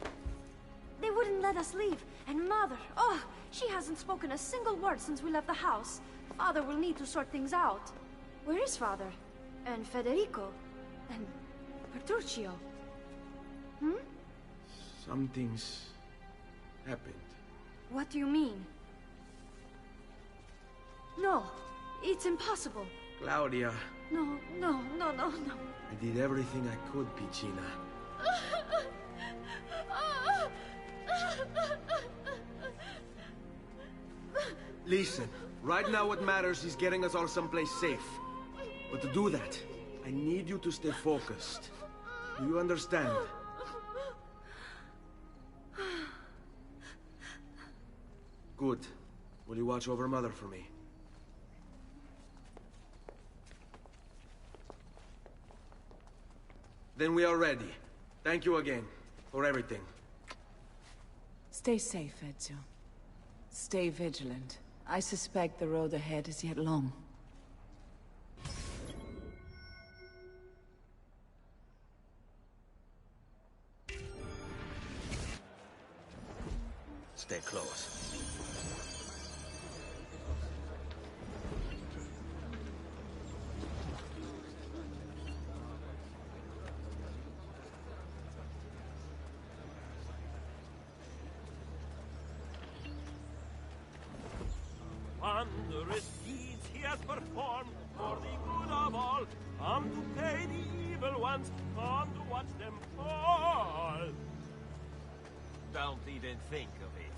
They wouldn't let us leave. And Mother, oh, she hasn't spoken a single word since we left the house. Father will need to sort things out. Where is Father? And Federico? And Petruccio? Hmm? Something's happened. What do you mean? No, it's impossible. Claudia. No. I did everything I could, Piccina. Listen, right now what matters is getting us all someplace safe. But to do that, I need you to stay focused. Do you understand? Good. Will you watch over Mother for me? Then we are ready. Thank you again for everything. Stay safe, Ezio. Stay vigilant. I suspect the road ahead is yet long. Stay close. Wondrous deeds he has performed for the good of all. Come to pay the evil ones, come to watch them fall. Don't even think of it.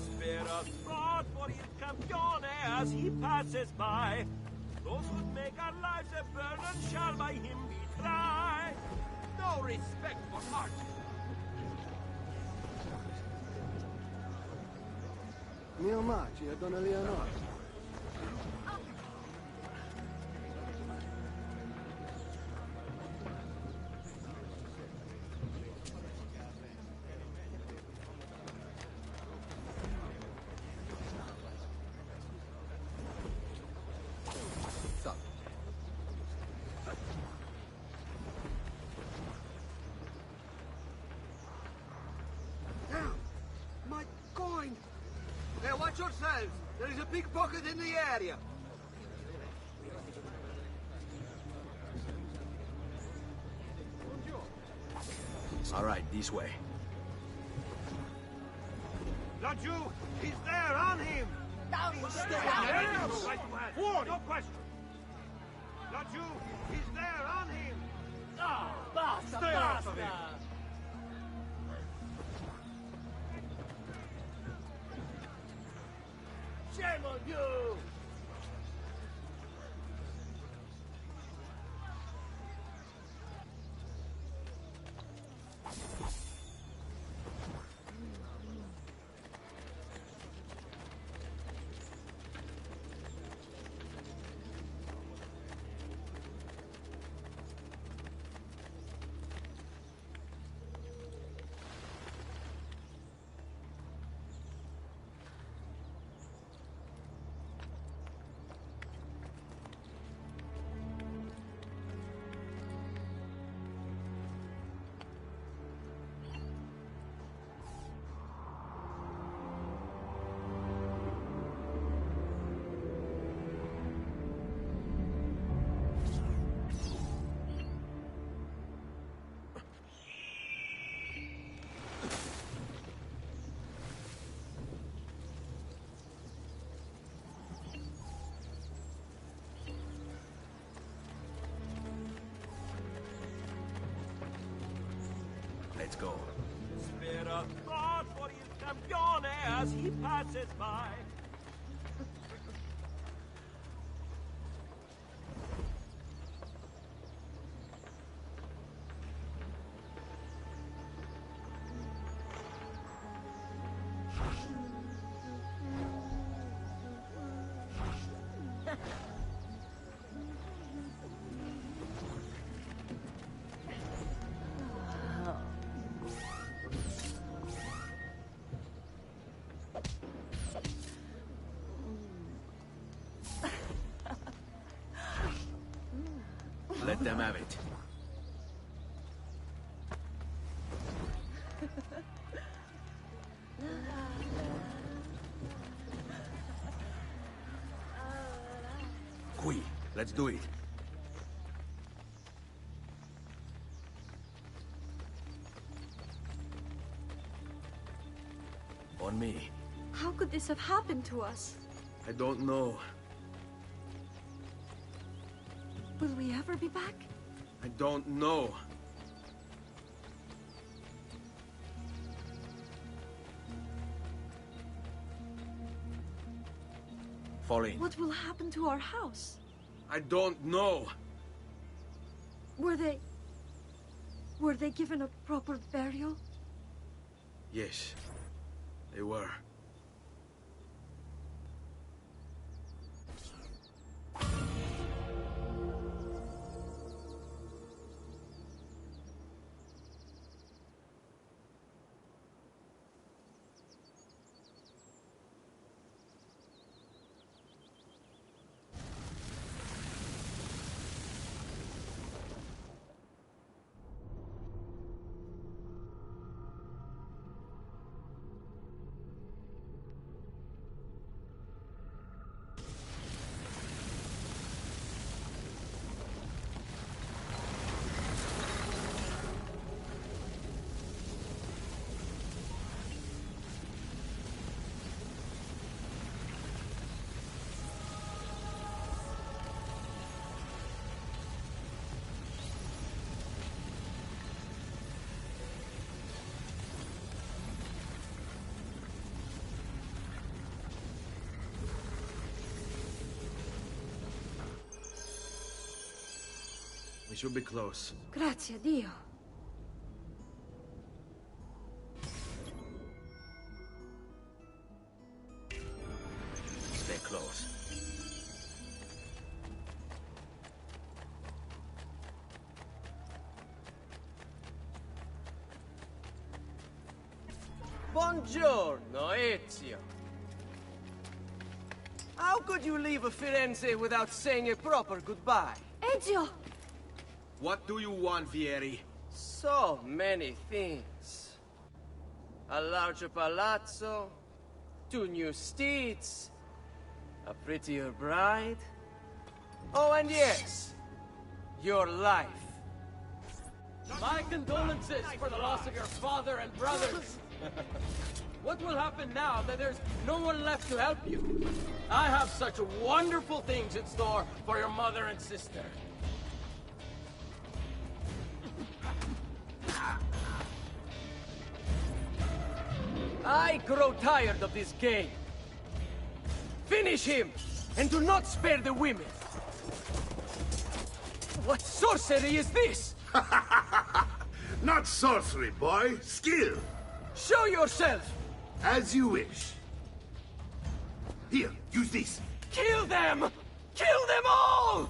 Spare us fraud for il campione as he passes by. Those who make our lives a burden shall by him be tried. No respect for art. Mio Maggi e Donna Leonora. My coin! Now watch yourselves! There is a pickpocket in the area! All right, this way. Laggiù! He's there, on him! No question. Laggiù! He's there, on him! Basta, stay off of him. Shame on you! Let's go. Spare a thought for il campione as he passes by. Let them have it. Qui, let's do it. On me. How could this have happened to us? I don't know. Will we ever be back? I don't know. Fall in. What will happen to our house? I don't know. Were they given a proper burial? Yes, they were. should be close. Grazie a Dio. Stay close. Buongiorno, Ezio. How could you leave a Firenze without saying a proper goodbye? Ezio! What do you want, Vieri? So many things. A larger palazzo, 2 new steeds, a prettier bride. Oh, and yes, your life. My condolences for the loss of your father and brothers. What will happen now that there's no one left to help you? I have such wonderful things in store for your mother and sister. I grow tired of this game. Finish him, and do not spare the women. What sorcery is this? Not sorcery, boy. Skill. Show yourself! As you wish. Here, use this. Kill them! Kill them all!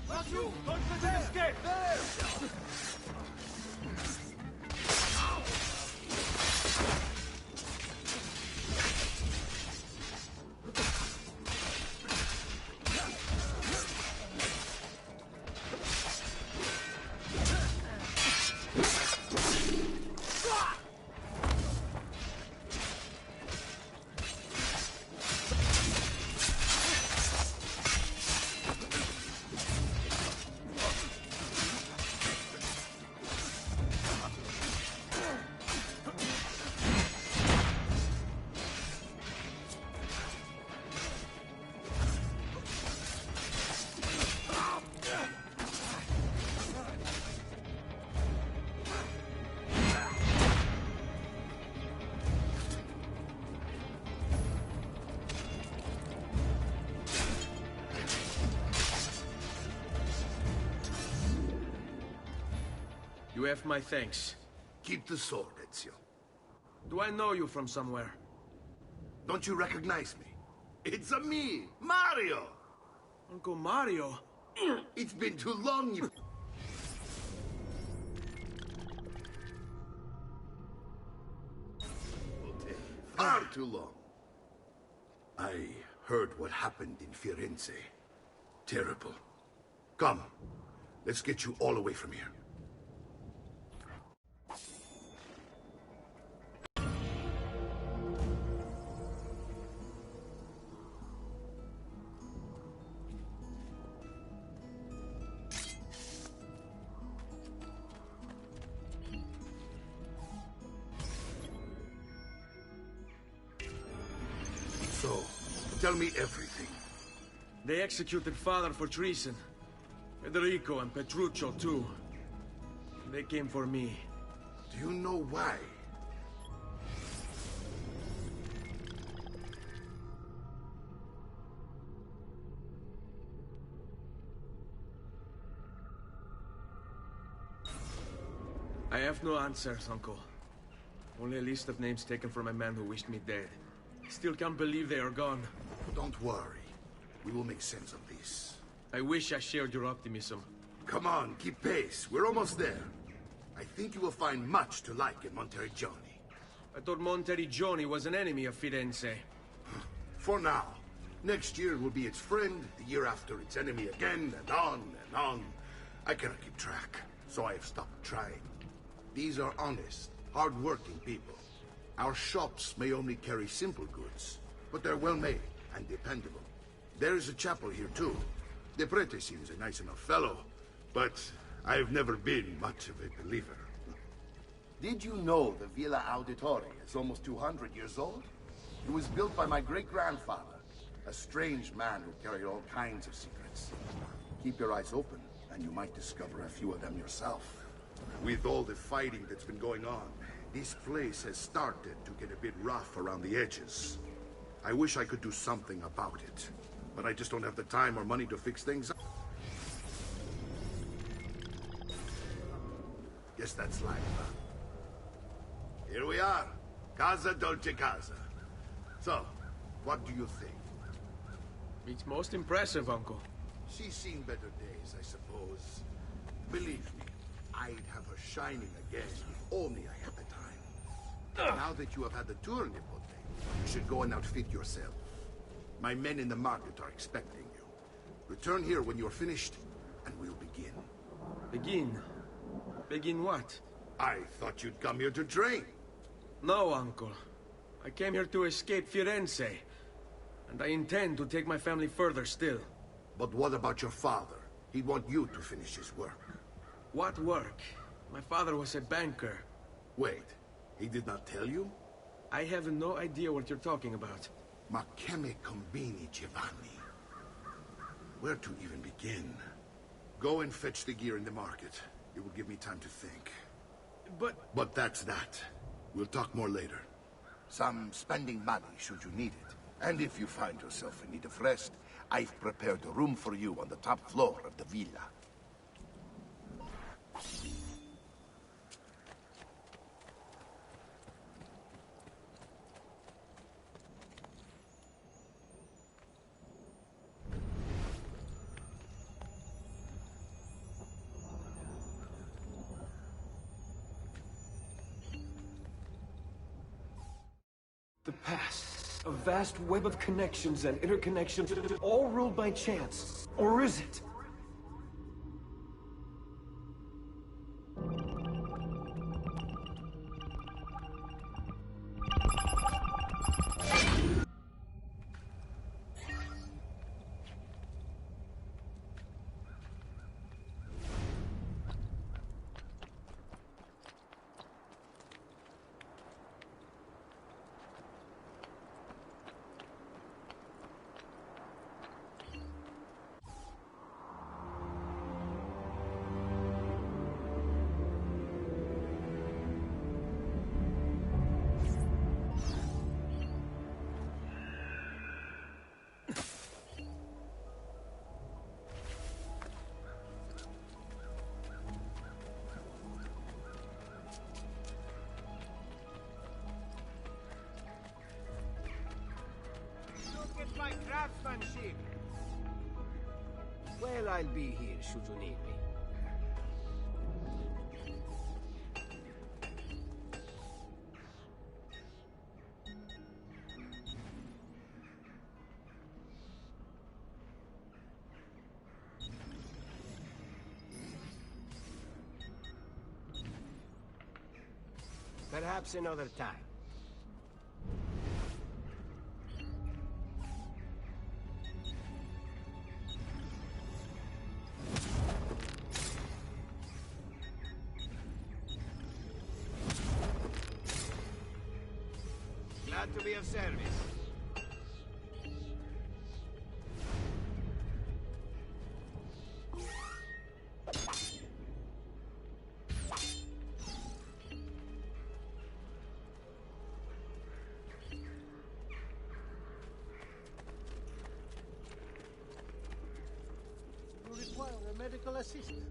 Not you! Don't let them escape! There! You have my thanks. Keep the sword, Ezio. Do I know you from somewhere? Don't you recognize me? It's a me, Mario! Uncle Mario? It's been too long, you... Far too long. I heard what happened in Firenze. Terrible. Come, let's get you all away from here. So, tell me everything. They executed father for treason. Federico and Petruccio, too. They came for me. Do you know why? I have no answers, Uncle. Only a list of names taken from a man who wished me dead. I still can't believe they are gone. Don't worry. We will make sense of this. I wish I shared your optimism. Come on, keep pace. We're almost there. I think you will find much to like in Monteriggioni. I thought Monteriggioni was an enemy of Firenze. For now. Next year will be its friend, the year after its enemy again, and on and on. I cannot keep track, so I have stopped trying. These are honest, hard-working people. Our shops may only carry simple goods, but they're well-made and dependable. There is a chapel here, too. The prete seems a nice enough fellow, but I've never been much of a believer. Did you know the Villa Auditore is almost 200 years old? It was built by my great-grandfather, a strange man who carried all kinds of secrets. Keep your eyes open, and you might discover a few of them yourself. With all the fighting that's been going on, this place has started to get a bit rough around the edges. I wish I could do something about it. But I just don't have the time or money to fix things up. Guess that's life, huh? Here we are. Casa Dolce Casa. So, what do you think? It's most impressive, Uncle. She's seen better days, I suppose. Believe me, I'd have her shining again if only I had the time. Now that you have had the tour, Nipote, you should go and outfit yourself. My men in the market are expecting you. Return here when you're finished, and we'll begin. Begin? Begin what? I thought you'd come here to train. No, Uncle. I came here to escape Firenze. And I intend to take my family further still. But what about your father? He'd want you to finish his work. What work? My father was a banker. Wait, he did not tell you? I have no idea what you're talking about. Ma che me combini, Giovanni? Where to even begin? Go and fetch the gear in the market. It will give me time to think. But that's that. We'll talk more later. Some spending money should you need it. And if you find yourself in need of rest, I've prepared a room for you on the top floor of the villa. The past. A vast web of connections and interconnections, all ruled by chance. Or is it? My craftsmanship. Well, I'll be here should you need me. Perhaps another time. Glad to be of service. You require medical assistance.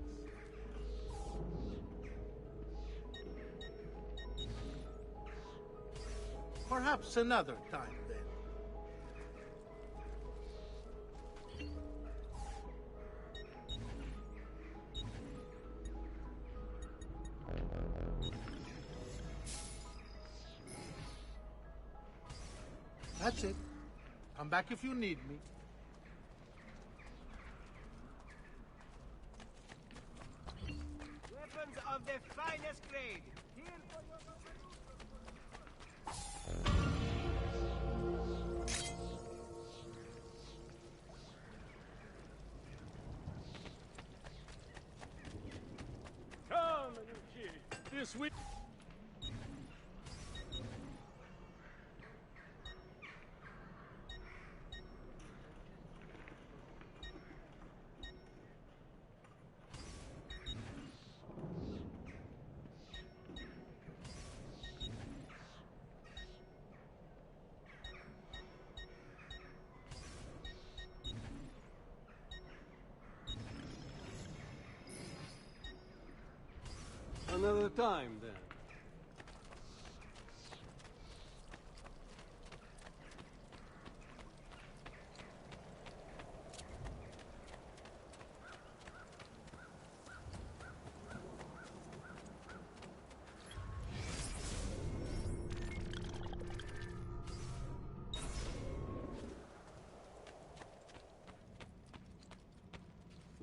Perhaps another time, then. That's it. Come back if you need me. Weapons of the finest grade. Here for your... Come, this week. Another time, then.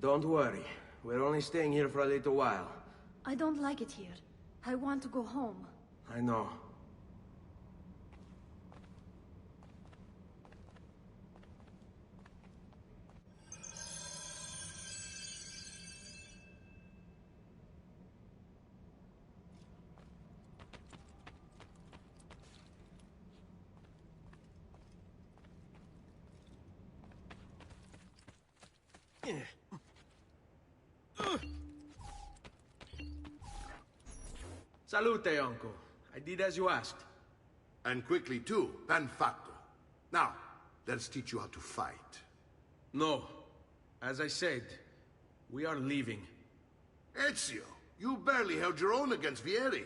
Don't worry. We're only staying here for a little while. I don't like it here. I want to go home. I know. Salute, uncle. I did as you asked. And quickly too, ben fatto. Now, let's teach you how to fight. No. As I said, we are leaving. Ezio, you barely held your own against Vieri.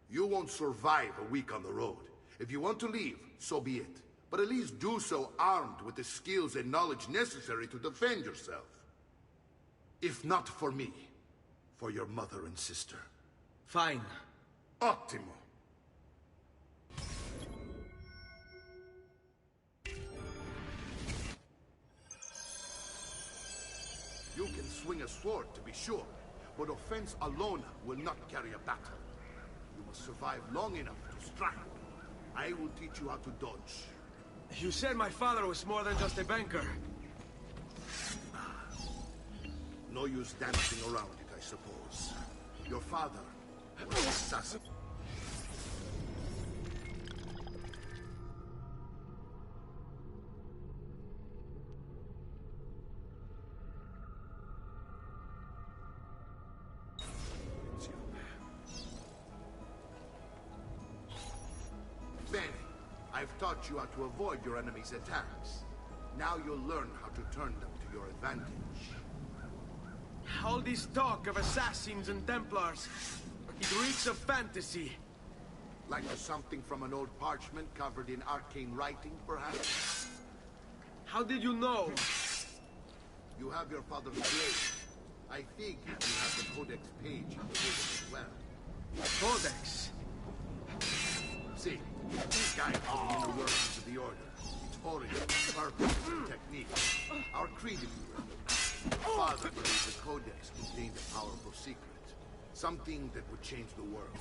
You won't survive a week on the road. If you want to leave, so be it. But at least do so armed with the skills and knowledge necessary to defend yourself. If not for me, for your mother and sister. Fine. Ottimo. You can swing a sword, to be sure, but offense alone will not carry a battle. You must survive long enough to strike. I will teach you how to dodge. You said my father was more than just a banker. No use dancing around it, I suppose. Your father was an assassin. Bene, I've taught you how to avoid your enemy's attacks. Now you'll learn how to turn them to your advantage. All this talk of assassins and Templars, it reeks of fantasy. Like something from an old parchment covered in arcane writing, perhaps? How did you know? You have your father's blade. I think you have the Codex page in the book as well. Codex? See, guide for the inner workings of the Order. Its origin, purpose, and technique. Our creed, if you will. Father believed the Codex contained a powerful secret. Something that would change the world.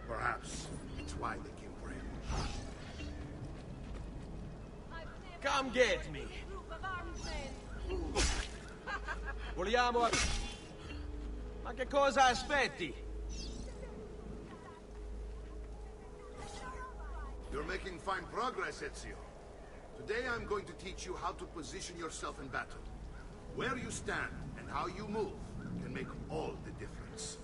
Perhaps it's why they came for him. Come get me! Vogliamo... Ma che cosa aspetti? You're making fine progress, Ezio. Today I'm going to teach you how to position yourself in battle. Where you stand and how you move can make all the difference.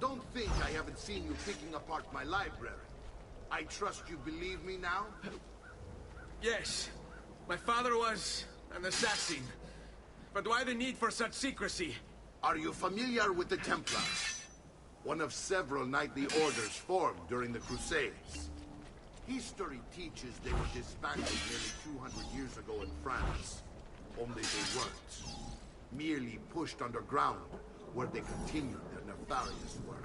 Don't think I haven't seen you picking apart my library. I trust you believe me now? Yes. My father was an assassin. But why the need for such secrecy? Are you familiar with the Templars? One of several knightly orders formed during the Crusades. History teaches they were disbanded nearly 200 years ago in France. Only they weren't. Merely pushed underground, where they continued their nefarious work.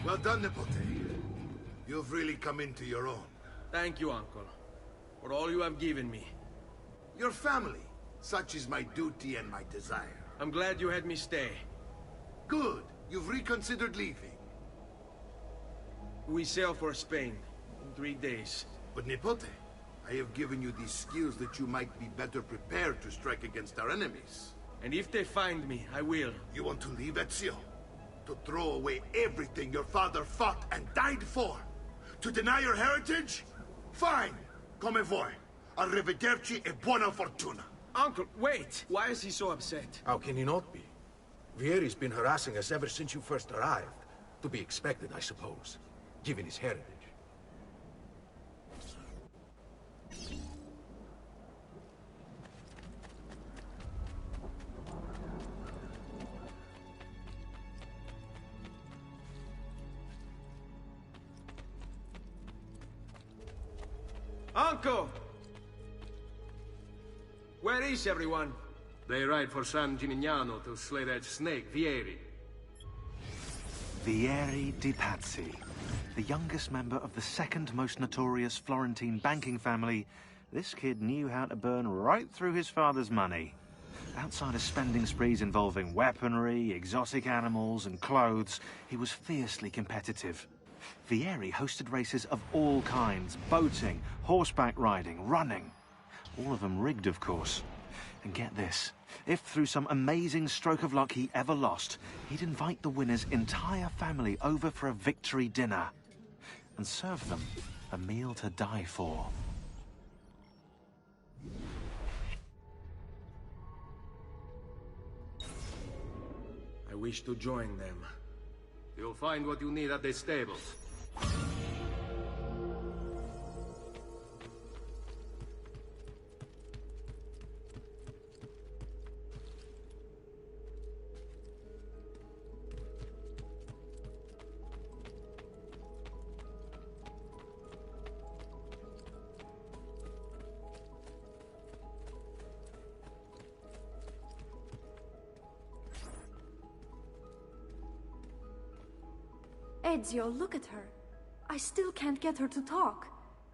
Well done, Nipote. You've really come into your own. Thank you, Uncle, for all you have given me. Your family. Such is my duty and my desire. I'm glad you had me stay. Good. You've reconsidered leaving. We sail for Spain in 3 days. But Nipote, I have given you these skills that you might be better prepared to strike against our enemies. And if they find me, I will. You want to leave, Ezio? To throw away everything your father fought and died for? To deny your heritage? Fine. Come vuoi. Arrivederci e buona fortuna. Uncle, wait! Why is he so upset? How can he not be? Vieri's been harassing us ever since you first arrived. To be expected, I suppose, given his heritage. Uncle! Where is everyone? They ride for San Gimignano to slay that snake, Vieri. Vieri di Pazzi, the youngest member of the second most notorious Florentine banking family. This kid knew how to burn right through his father's money. Outside of spending sprees involving weaponry, exotic animals, and clothes, he was fiercely competitive. Vieri hosted races of all kinds: boating, horseback riding, running. All of them rigged, of course. And get this, if through some amazing stroke of luck he ever lost, he'd invite the winner's entire family over for a victory dinner and serve them a meal to die for. I wish to join them. You'll find what you need at the stables. Ezio, look at her. I still can't get her to talk.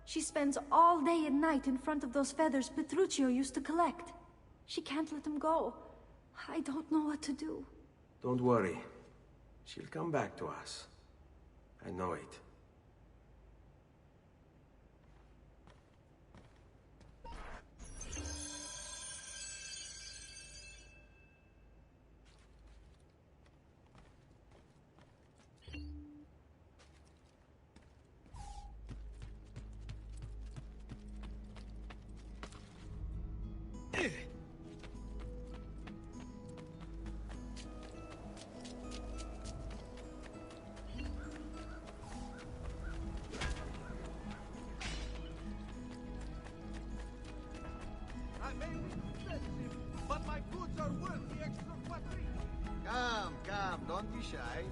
She spends all day and night in front of those feathers Petruchio used to collect. She can't let them go. I don't know what to do. Don't worry. She'll come back to us. I know it. I may be expensive, but my goods are worth the extra quattrini. Come, don't be shy.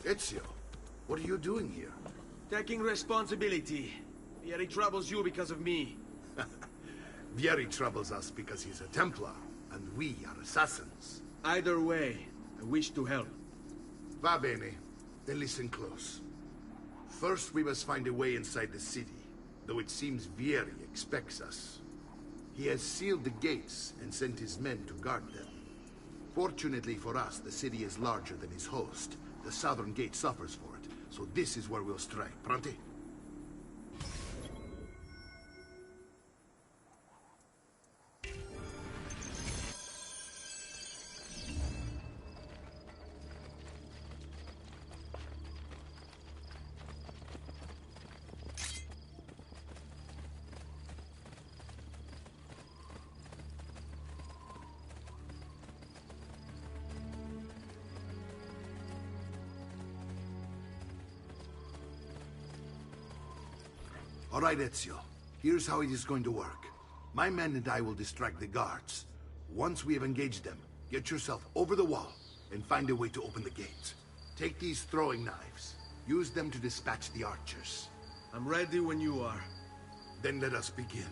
Ezio, what are you doing here? Taking responsibility. Vieri troubles you because of me. Vieri troubles us because he's a Templar, and we are assassins. Either way, I wish to help. Va bene. Then listen close. First, we must find a way inside the city, though it seems Vieri expects us. He has sealed the gates and sent his men to guard them. Fortunately for us, the city is larger than its host. The southern gate suffers for it, so this is where we'll strike. Pronti? All right, Ezio. Here's how it is going to work. My men and I will distract the guards. Once we have engaged them, get yourself over the wall and find a way to open the gate. Take these throwing knives. Use them to dispatch the archers. I'm ready when you are. Then let us begin.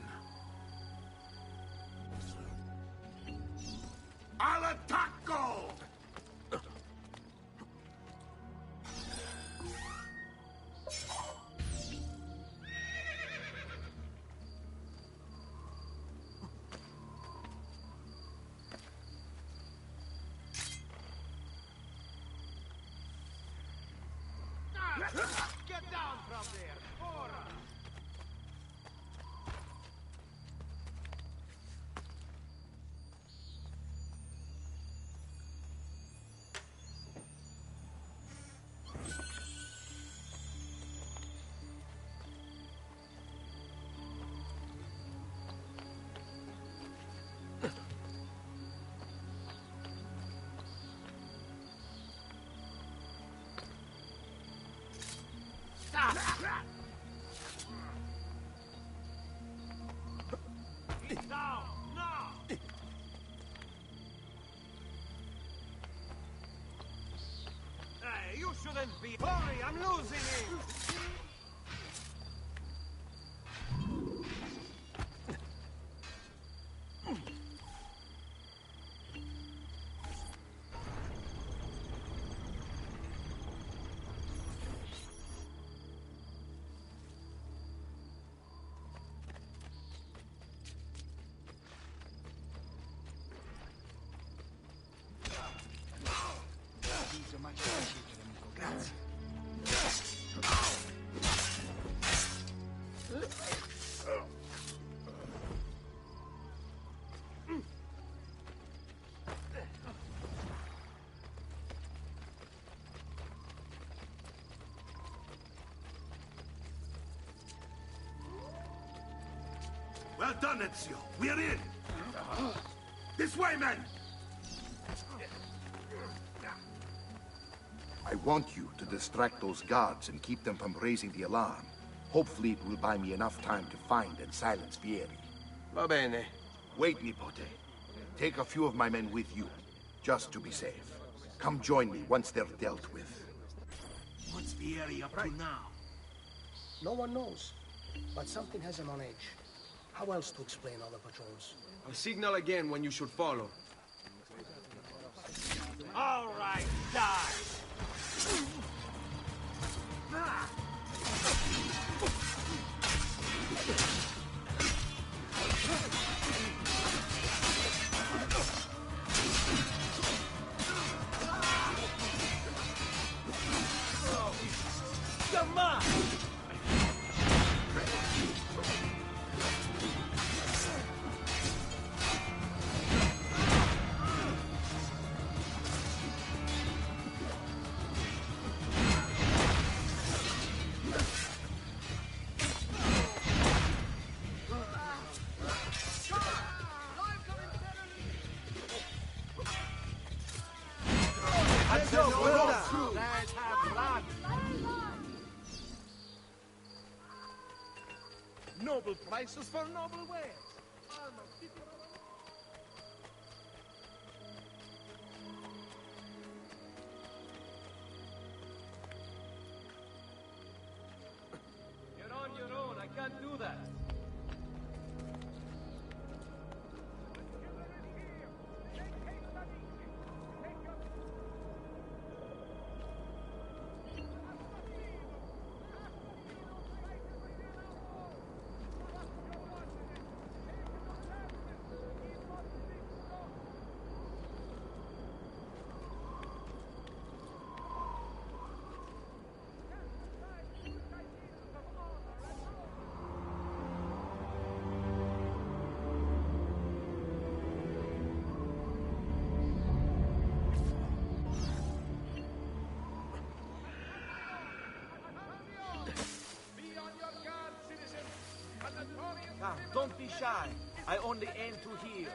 Al attacco! Get down from there! Ora! Down, now! Hey, you shouldn't be... Hurry, I'm losing him! Well done, Ezio. We are in. This way, men! I want you to distract those guards and keep them from raising the alarm. Hopefully it will buy me enough time to find and silence Vieri. Va bene. Wait, Nipote. Take a few of my men with you, just to be safe. Come join me once they're dealt with. What's Vieri up to now? No one knows, but something has him on edge. How else to explain all the patrols? I'll signal again when you should follow. All right, die! Come on! Let's have blood! Noble prices for noble wares. You're on your own. I can't do that. shine. I only aim to heal.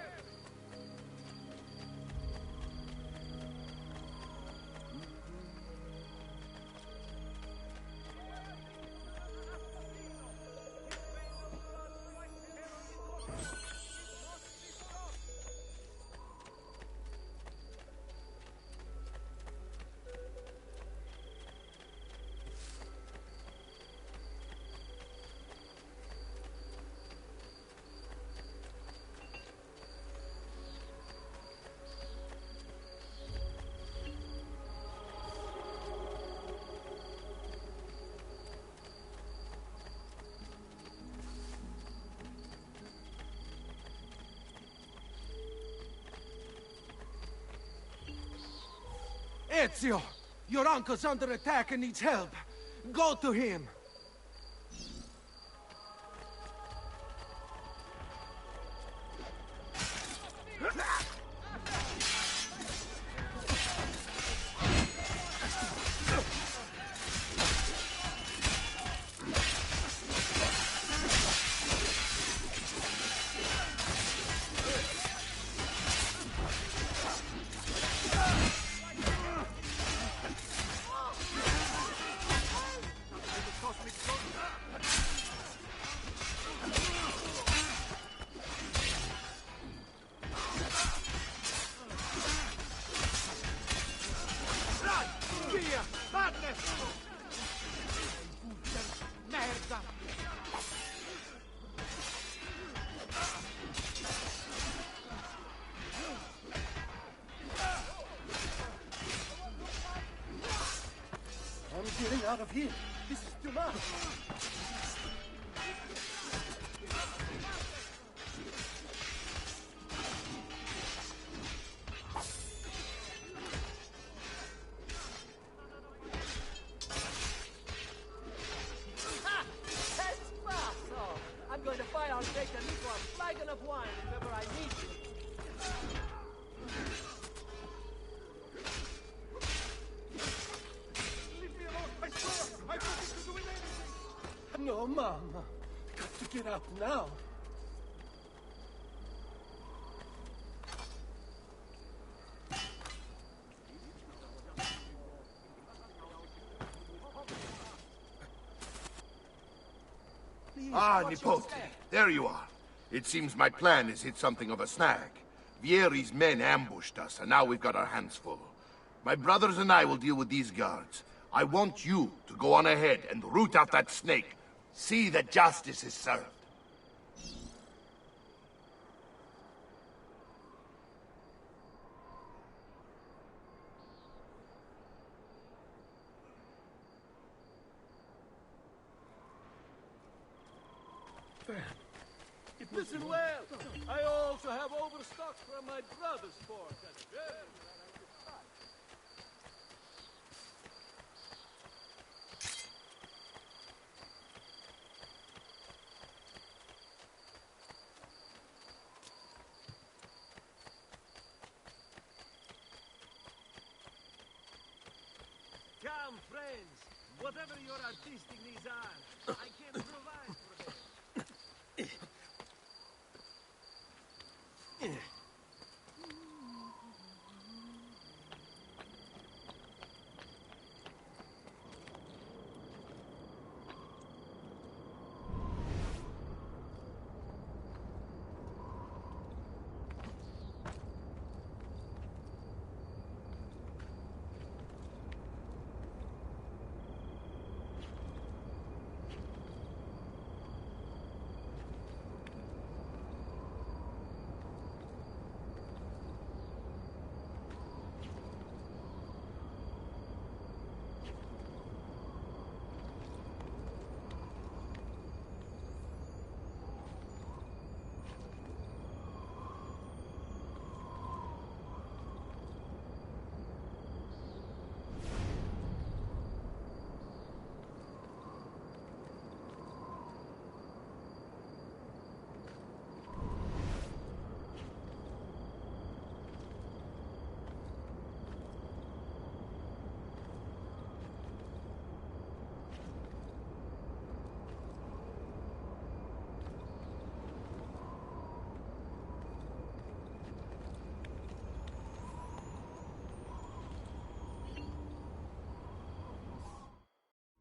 Ezio! Your uncle's under attack and needs help. Go to him! Via! Madness! Merda! I'm getting out of here. This is too much. Ha! Espazo! I'm going to buy our Great Amico a flagon of wine if ever I need you. Leave me alone. I swear. I'm not doing anything. No, Mama. Got to get out now. Ah, Nipote, there you are. It seems my plan has hit something of a snag. Vieri's men ambushed us, and now we've got our hands full. My brothers and I will deal with these guards. I want you to go on ahead and root out that snake. See that justice is served. Listen well. I also have overstock from my brother's port. That's very Come, friends. Whatever your artistic needs are, I can provide for them.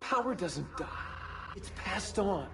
power doesn't die. It's passed on.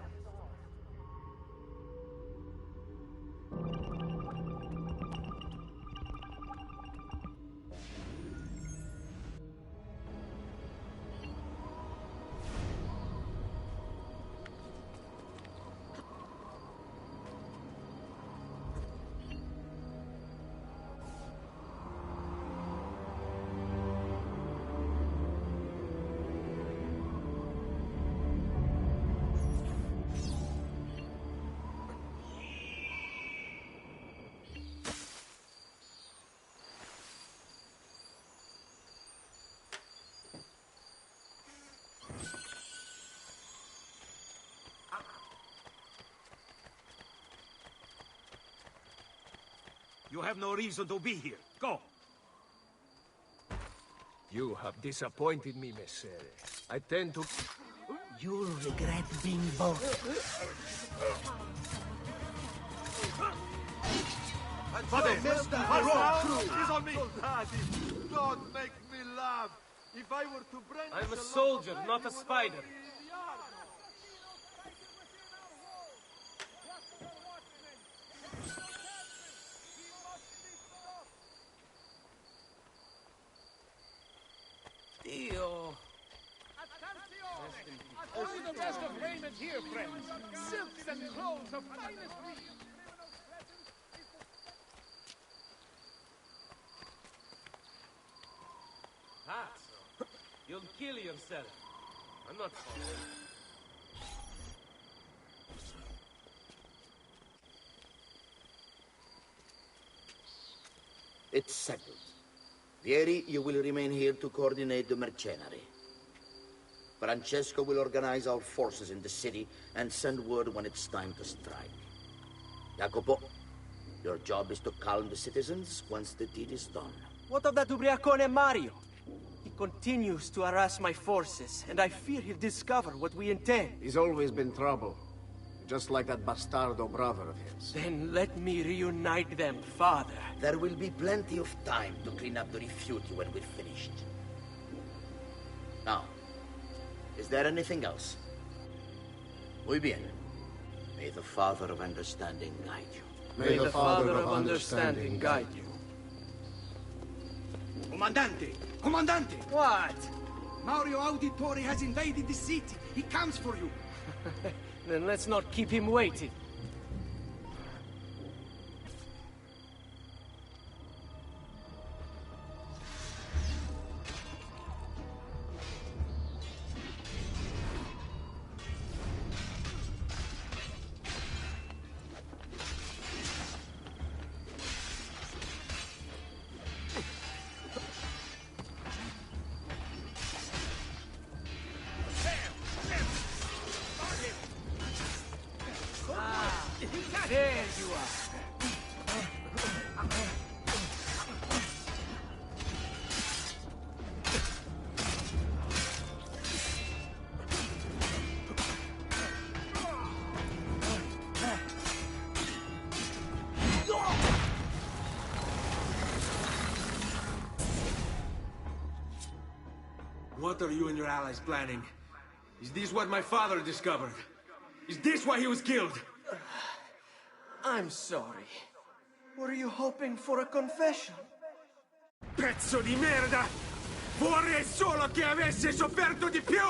You have no reason to be here. Go! You have disappointed me, Messere. I tend to... You'll regret being both. Fate, He's on me! Don't make me laugh! If I were to branch I'm a soldier, not a spider. Dio. Only the best of raiment here, friends. Silks and clothes of finest breed. That's... You'll kill yourself. I'm not following. It's settled. Vieri, you will remain here to coordinate the mercenary. Francesco will organize our forces in the city and send word when it's time to strike. Jacopo, your job is to calm the citizens once the deed is done. What of that ubriacone Mario? He continues to harass my forces, and I fear he'll discover what we intend. He's always been trouble. Just like that bastardo brother of his. Then let me reunite them, father. There will be plenty of time to clean up the rifiuti when we're finished. Now, is there anything else? Muy bien. May the Father of Understanding guide you. May the Father of Understanding guide you. Comandante! Comandante! What? Mario Auditore has invaded the city. He comes for you. Then let's not keep him waiting. There you are. What are you and your allies planning? Is this what my father discovered? Is this why he was killed? I'm sorry. Were you hoping for a confession? Pezzo di merda! Vorrei solo che avessi sofferto di più!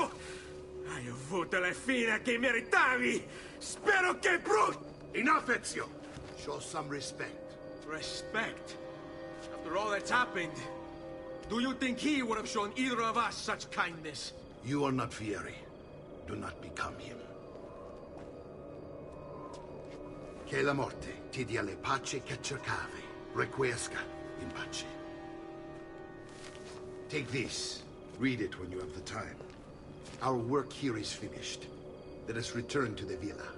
Hai avuto la fine che meritavi! Spero che Enough, Ezio! Show some respect. Respect? After all that's happened, do you think he would have shown either of us such kindness? You are not Fieri. Do not become him. Che la morte ti dia le pace che cercavi. Requiesca in pace. Take this. Read it when you have the time. Our work here is finished. Let us return to the villa.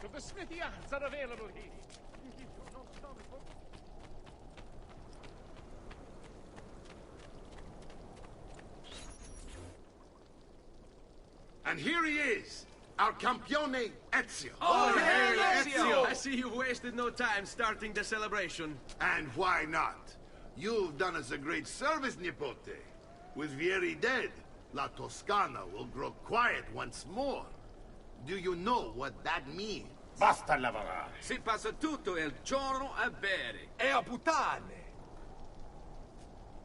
The smithy arts are available here. And here he is, our campione Ezio. Oh, hey, Ezio! I see you've wasted no time starting the celebration. And why not? You've done us a great service, Nipote. With Vieri dead, La Toscana will grow quiet once more. Do you know what that means? Basta lavorare. Si passa tutto il giorno a bere. E a puttane!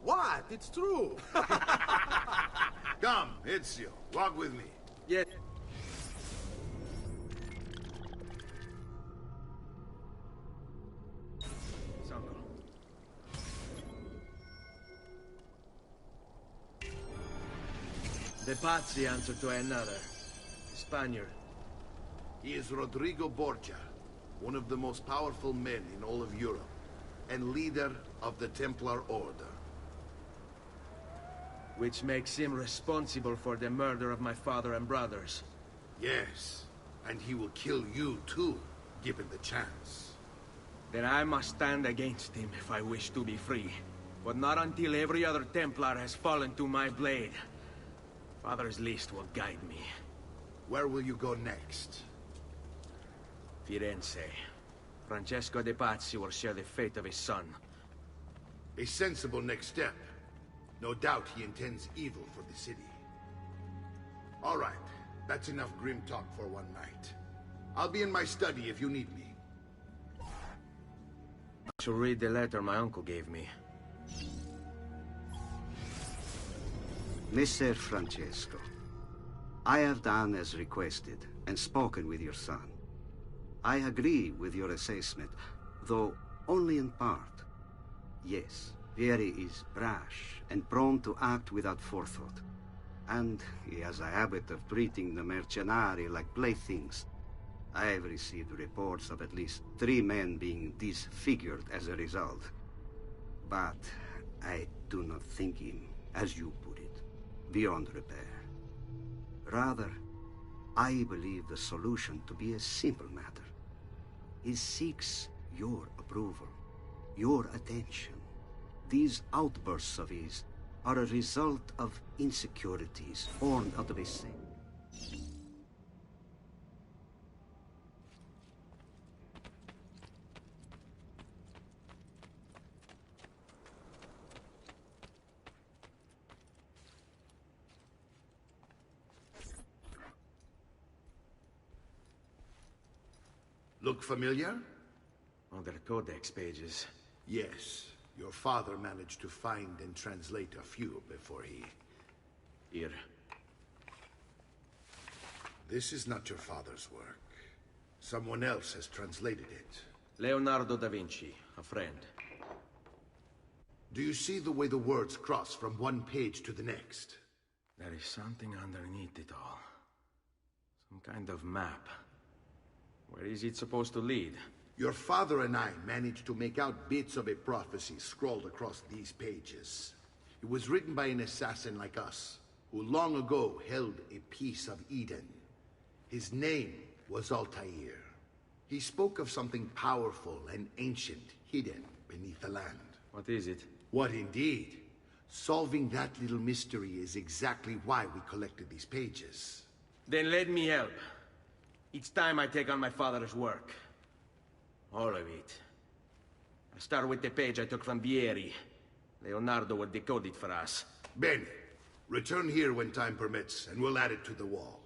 What? It's true! Come, Ezio, walk with me. Yes. The Pazzi answer to another. Spaniard. He is Rodrigo Borgia, one of the most powerful men in all of Europe, and leader of the Templar Order. Which makes him responsible for the murder of my father and brothers. Yes, and he will kill you too, given the chance. Then I must stand against him if I wish to be free. But not until every other Templar has fallen to my blade. Father's list will guide me. Where will you go next? Firenze. Francesco de Pazzi will share the fate of his son. A sensible next step. No doubt he intends evil for the city. All right, that's enough grim talk for one night. I'll be in my study if you need me. I shall read the letter my uncle gave me. Messer Francesco, I have done as requested and spoken with your son. I agree with your assessment, though only in part. Yes, Vieri is brash and prone to act without forethought. And he has a habit of treating the mercenari like playthings. I have received reports of at least 3 men being disfigured as a result. But I do not think him, as you put it, beyond repair. Rather, I believe the solution to be a simple matter. He seeks your approval, your attention. These outbursts of his are a result of insecurities born out of his sin. Look familiar? On their codex pages. Yes. Your father managed to find and translate a few before he... Here. This is not your father's work. Someone else has translated it. Leonardo da Vinci, a friend. Do you see the way the words cross from one page to the next? There is something underneath it all. Some kind of map. Where is it supposed to lead? Your father and I managed to make out bits of a prophecy scrawled across these pages. It was written by an assassin like us, who long ago held a piece of Eden. His name was Altair. He spoke of something powerful and ancient hidden beneath the land. What is it? What indeed? Solving that little mystery is exactly why we collected these pages. Then let me help. Each time I take on my father's work. All of it. I'll start with the page I took from Vieri. Leonardo will decode it for us. Bene. Return here when time permits, and we'll add it to the wall.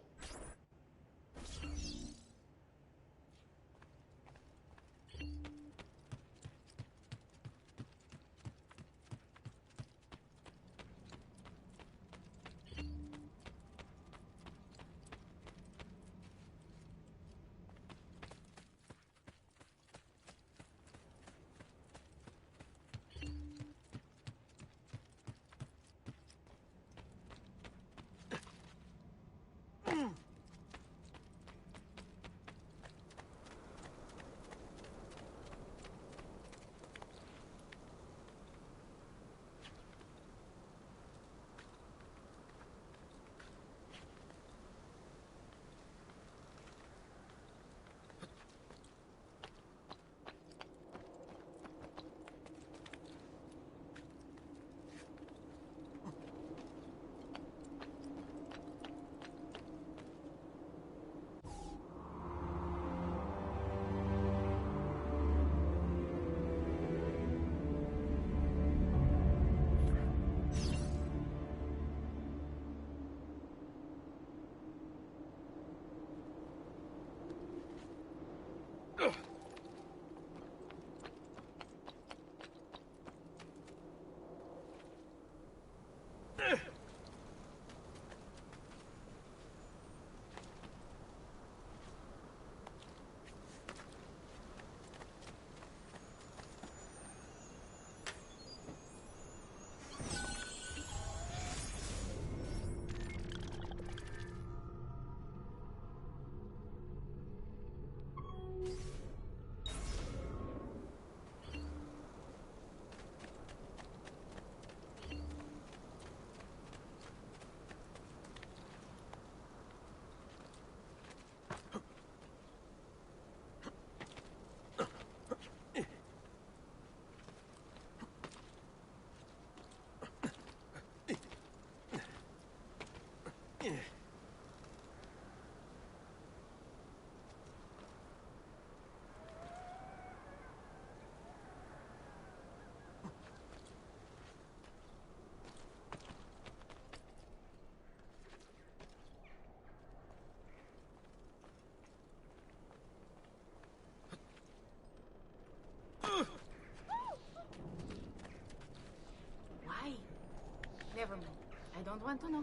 Quanto no?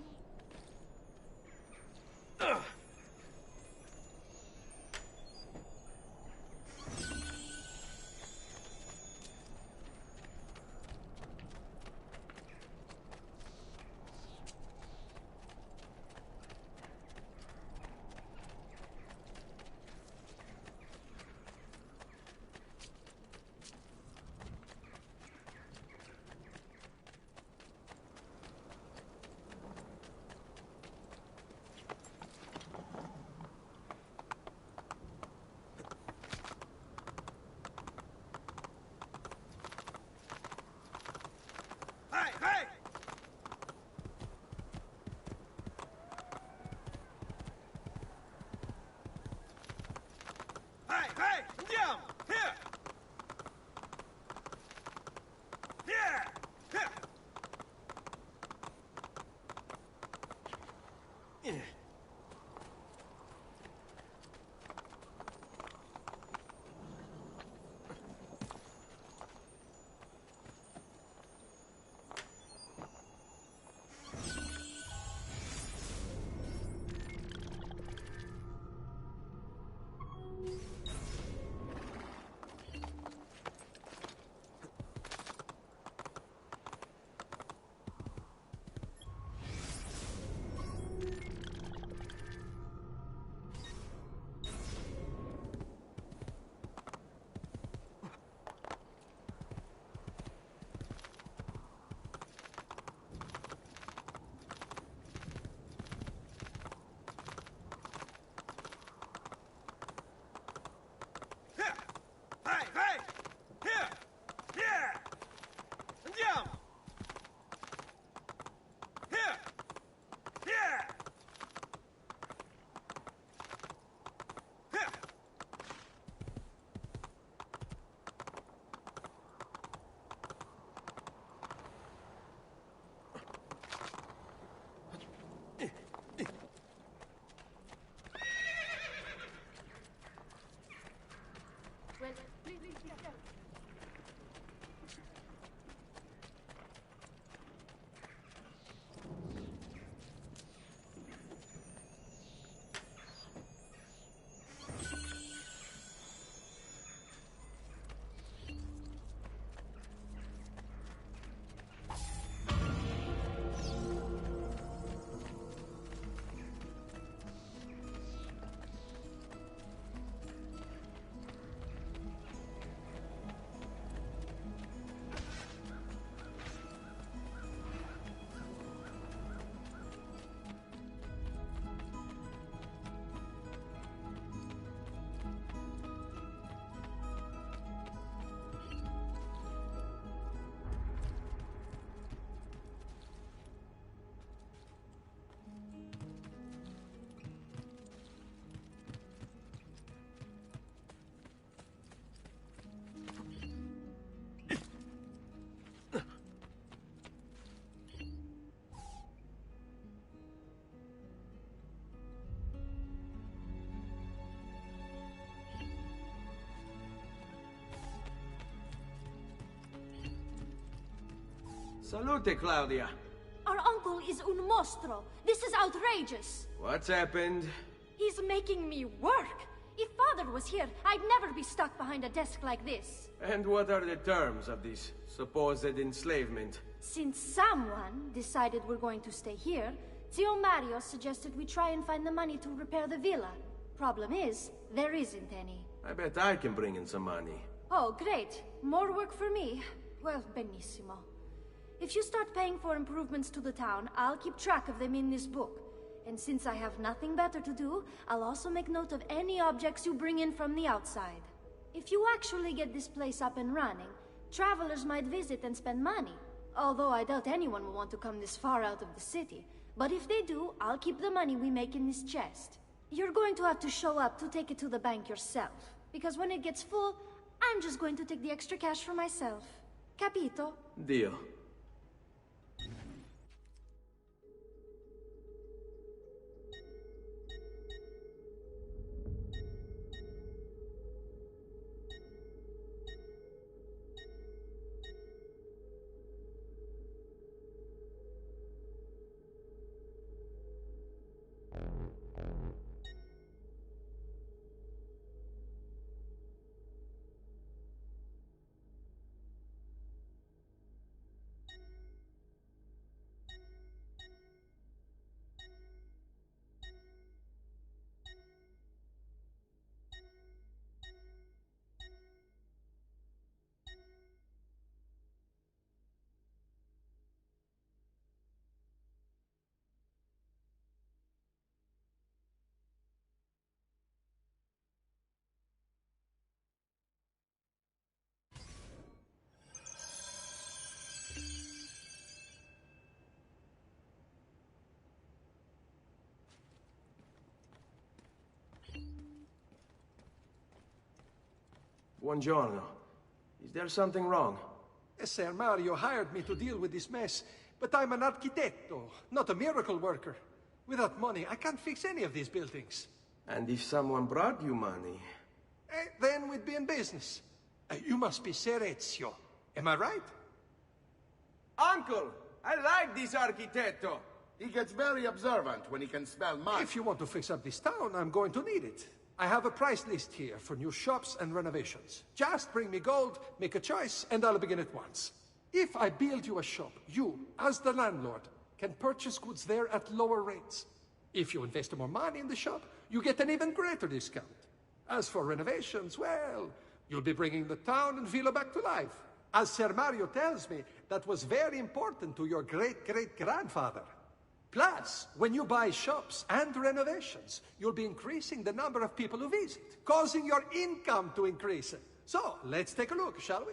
Salute, Claudia. Our uncle is un mostro. This is outrageous. What's happened? He's making me work. If Father was here, I'd never be stuck behind a desk like this. And what are the terms of this supposed enslavement? Since someone decided we're going to stay here, Zio Mario suggested we try and find the money to repair the villa. Problem is, there isn't any. I bet I can bring in some money. Oh, great. More work for me. Well, benissimo. If you start paying for improvements to the town, I'll keep track of them in this book. And since I have nothing better to do, I'll also make note of any objects you bring in from the outside. If you actually get this place up and running, travelers might visit and spend money. Although I doubt anyone will want to come this far out of the city. But if they do, I'll keep the money we make in this chest. You're going to have to show up to take it to the bank yourself. Because when it gets full, I'm just going to take the extra cash for myself. Capito? Deal. Buongiorno. Is there something wrong? Ser Mario hired me to deal with this mess, but I'm an architetto, not a miracle worker. Without money, I can't fix any of these buildings. And if someone brought you money? Then we'd be in business. You must be Ser Ezio. Am I right? Uncle! I like this architetto! He gets very observant when he can smell mud. If you want to fix up this town, I'm going to need it. I have a price list here for new shops and renovations. Just bring me gold, make a choice, and I'll begin at once. If I build you a shop, you, as the landlord, can purchase goods there at lower rates. If you invest more money in the shop, you get an even greater discount. As for renovations, well, you'll be bringing the town and villa back to life. As Ser Mario tells me, that was very important to your great-great-grandfather. Plus, when you buy shops and renovations, you'll be increasing the number of people who visit, causing your income to increase. So, let's take a look, shall we?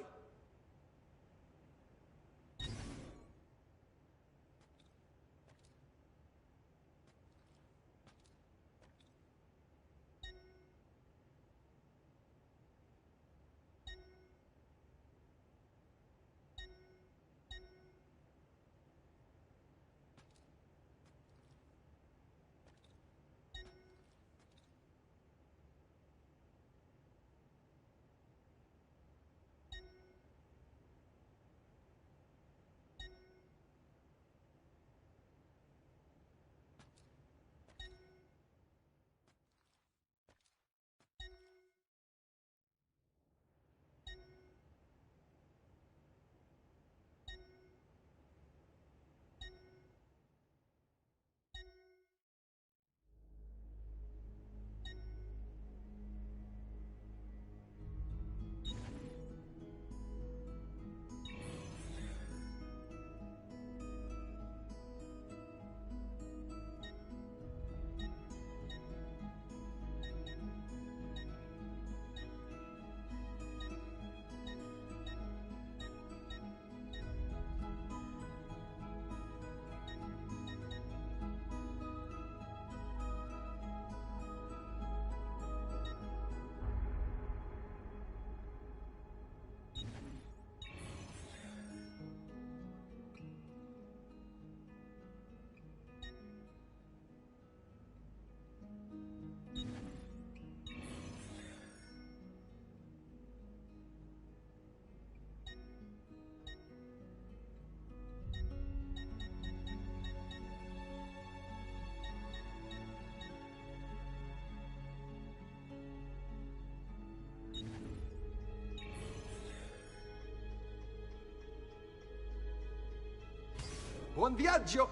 Buon viaggio!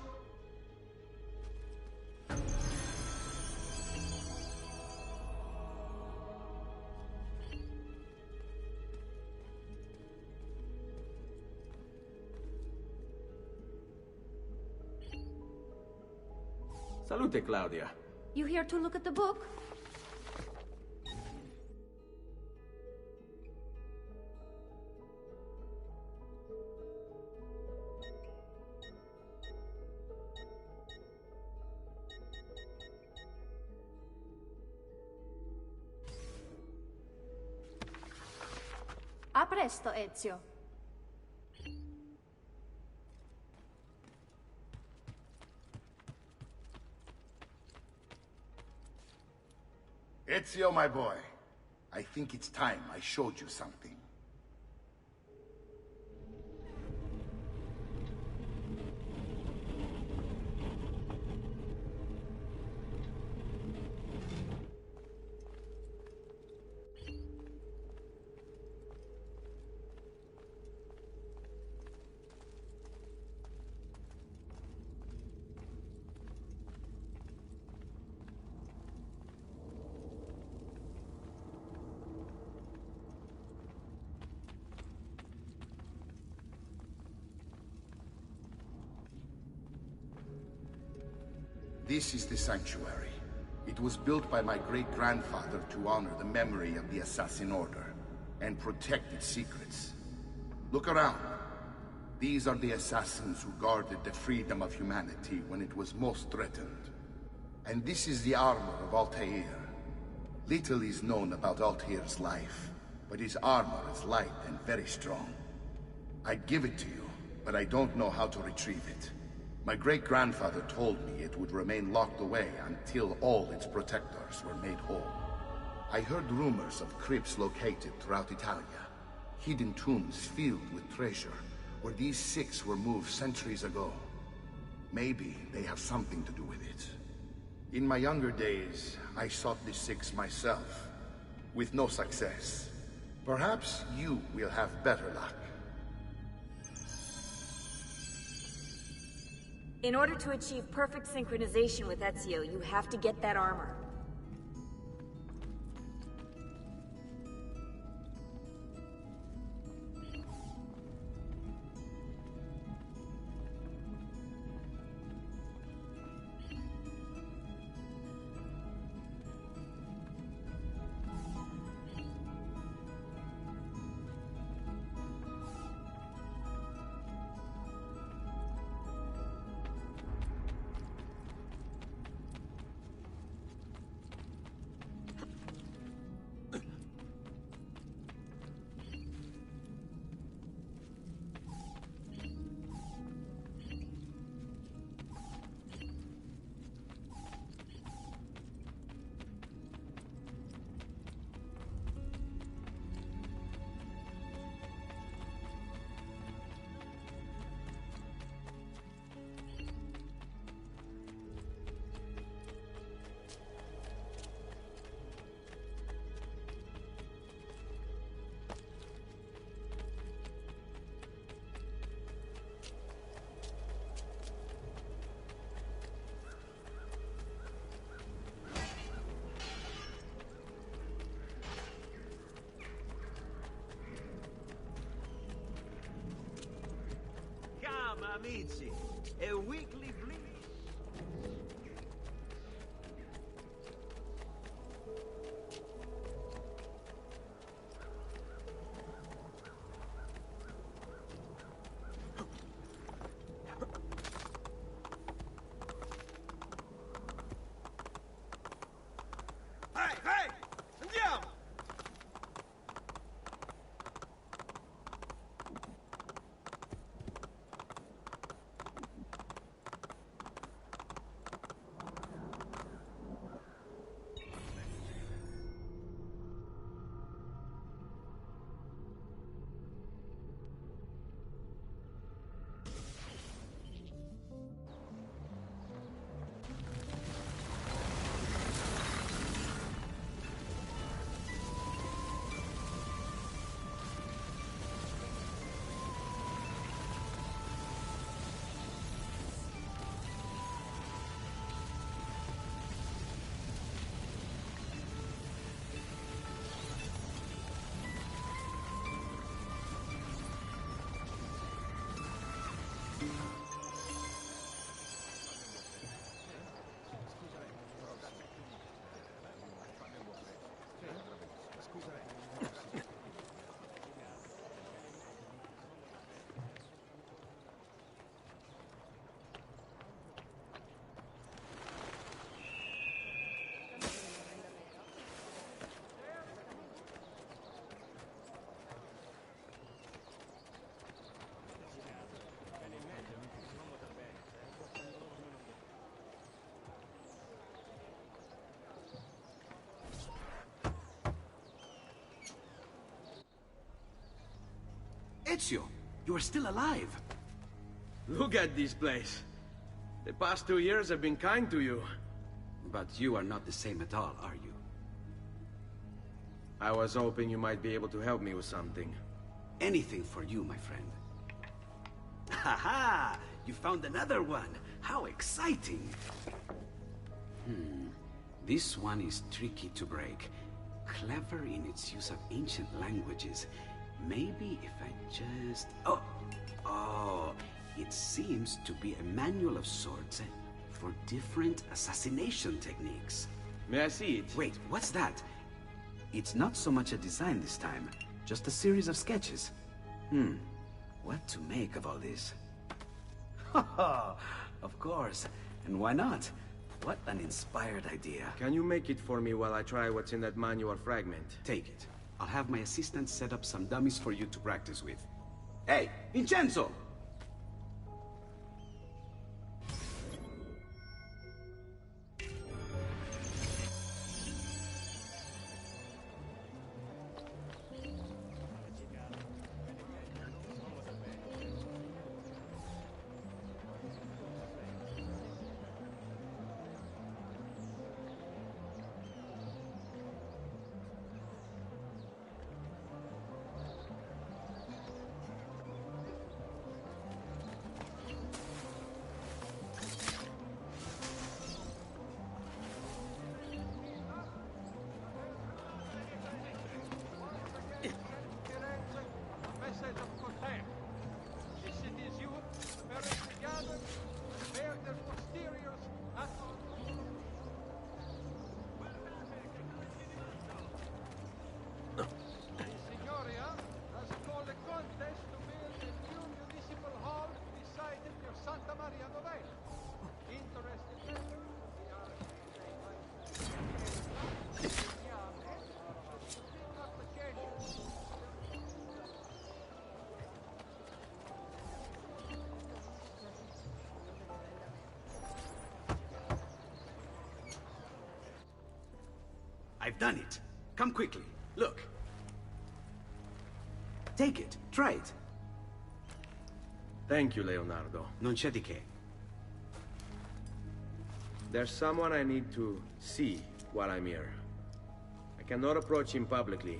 Salute, Claudia. You here to look at the book? A presto, Ezio. Ezio, my boy, I think it's time I showed you something. This is the sanctuary. It was built by my great-grandfather to honor the memory of the Assassin Order and protect its secrets. Look around. These are the assassins who guarded the freedom of humanity when it was most threatened. And this is the armor of Altair. Little is known about Altair's life, but his armor is light and very strong. I'd give it to you, but I don't know how to retrieve it. My great-grandfather told me it would remain locked away until all its protectors were made whole. I heard rumors of crypts located throughout Italia, hidden tombs filled with treasure, where these six were moved centuries ago. Maybe they have something to do with it. In my younger days, I sought the six myself, with no success. Perhaps you will have better luck. In order to achieve perfect synchronization with Ezio, you have to get that armor. Amici, a weekly bleed. Hey, hey! Andiamo! Ezio, you are still alive. Look at this place. The past 2 years have been kind to you. But you are not the same at all, are you? I was hoping you might be able to help me with something. Anything for you, my friend. Ha-ha! You found another one! How exciting! This one is tricky to break. Clever in its use of ancient languages. Maybe if I just... Oh! It seems to be a manual of sorts. for different assassination techniques. May I see it? Wait, what's that? It's not so much a design this time, just a series of sketches. What to make of all this? Haha, of course. And why not? What an inspired idea. Can you make it for me while I try what's in that manual fragment? Take it. I'll have my assistant set up some dummies for you to practice with. Hey, Vincenzo! I've done it. Come quickly. Look. Take it. Try it. Thank you, Leonardo. Non c'è di che. There's someone I need to see while I'm here. I cannot approach him publicly.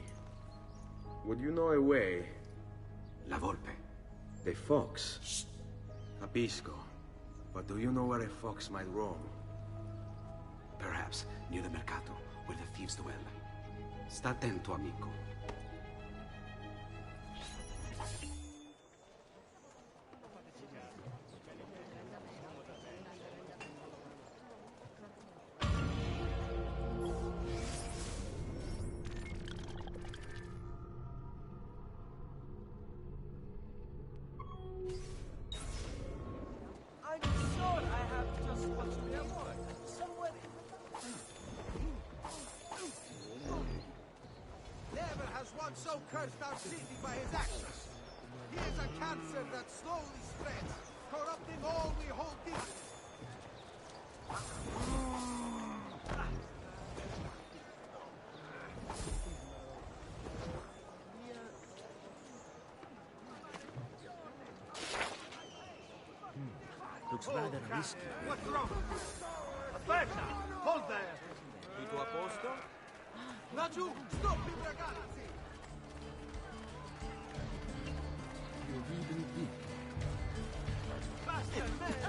Would you know a way? La Volpe. The fox. Shh. Capisco. But do you know where a fox might roam? Perhaps near the Mercato, where the thieves dwell. Sta attento, amico. I'm sure I have just what you want. Somewhere. Never has one so cursed our city by his actions. He is a cancer that slowly spreads, corrupting all we hold dear. Looks rather risky. What's wrong? Aspetta! Hold there! Tutto a posto? Laggiù! Stoppi, ragazzi! Basta, man!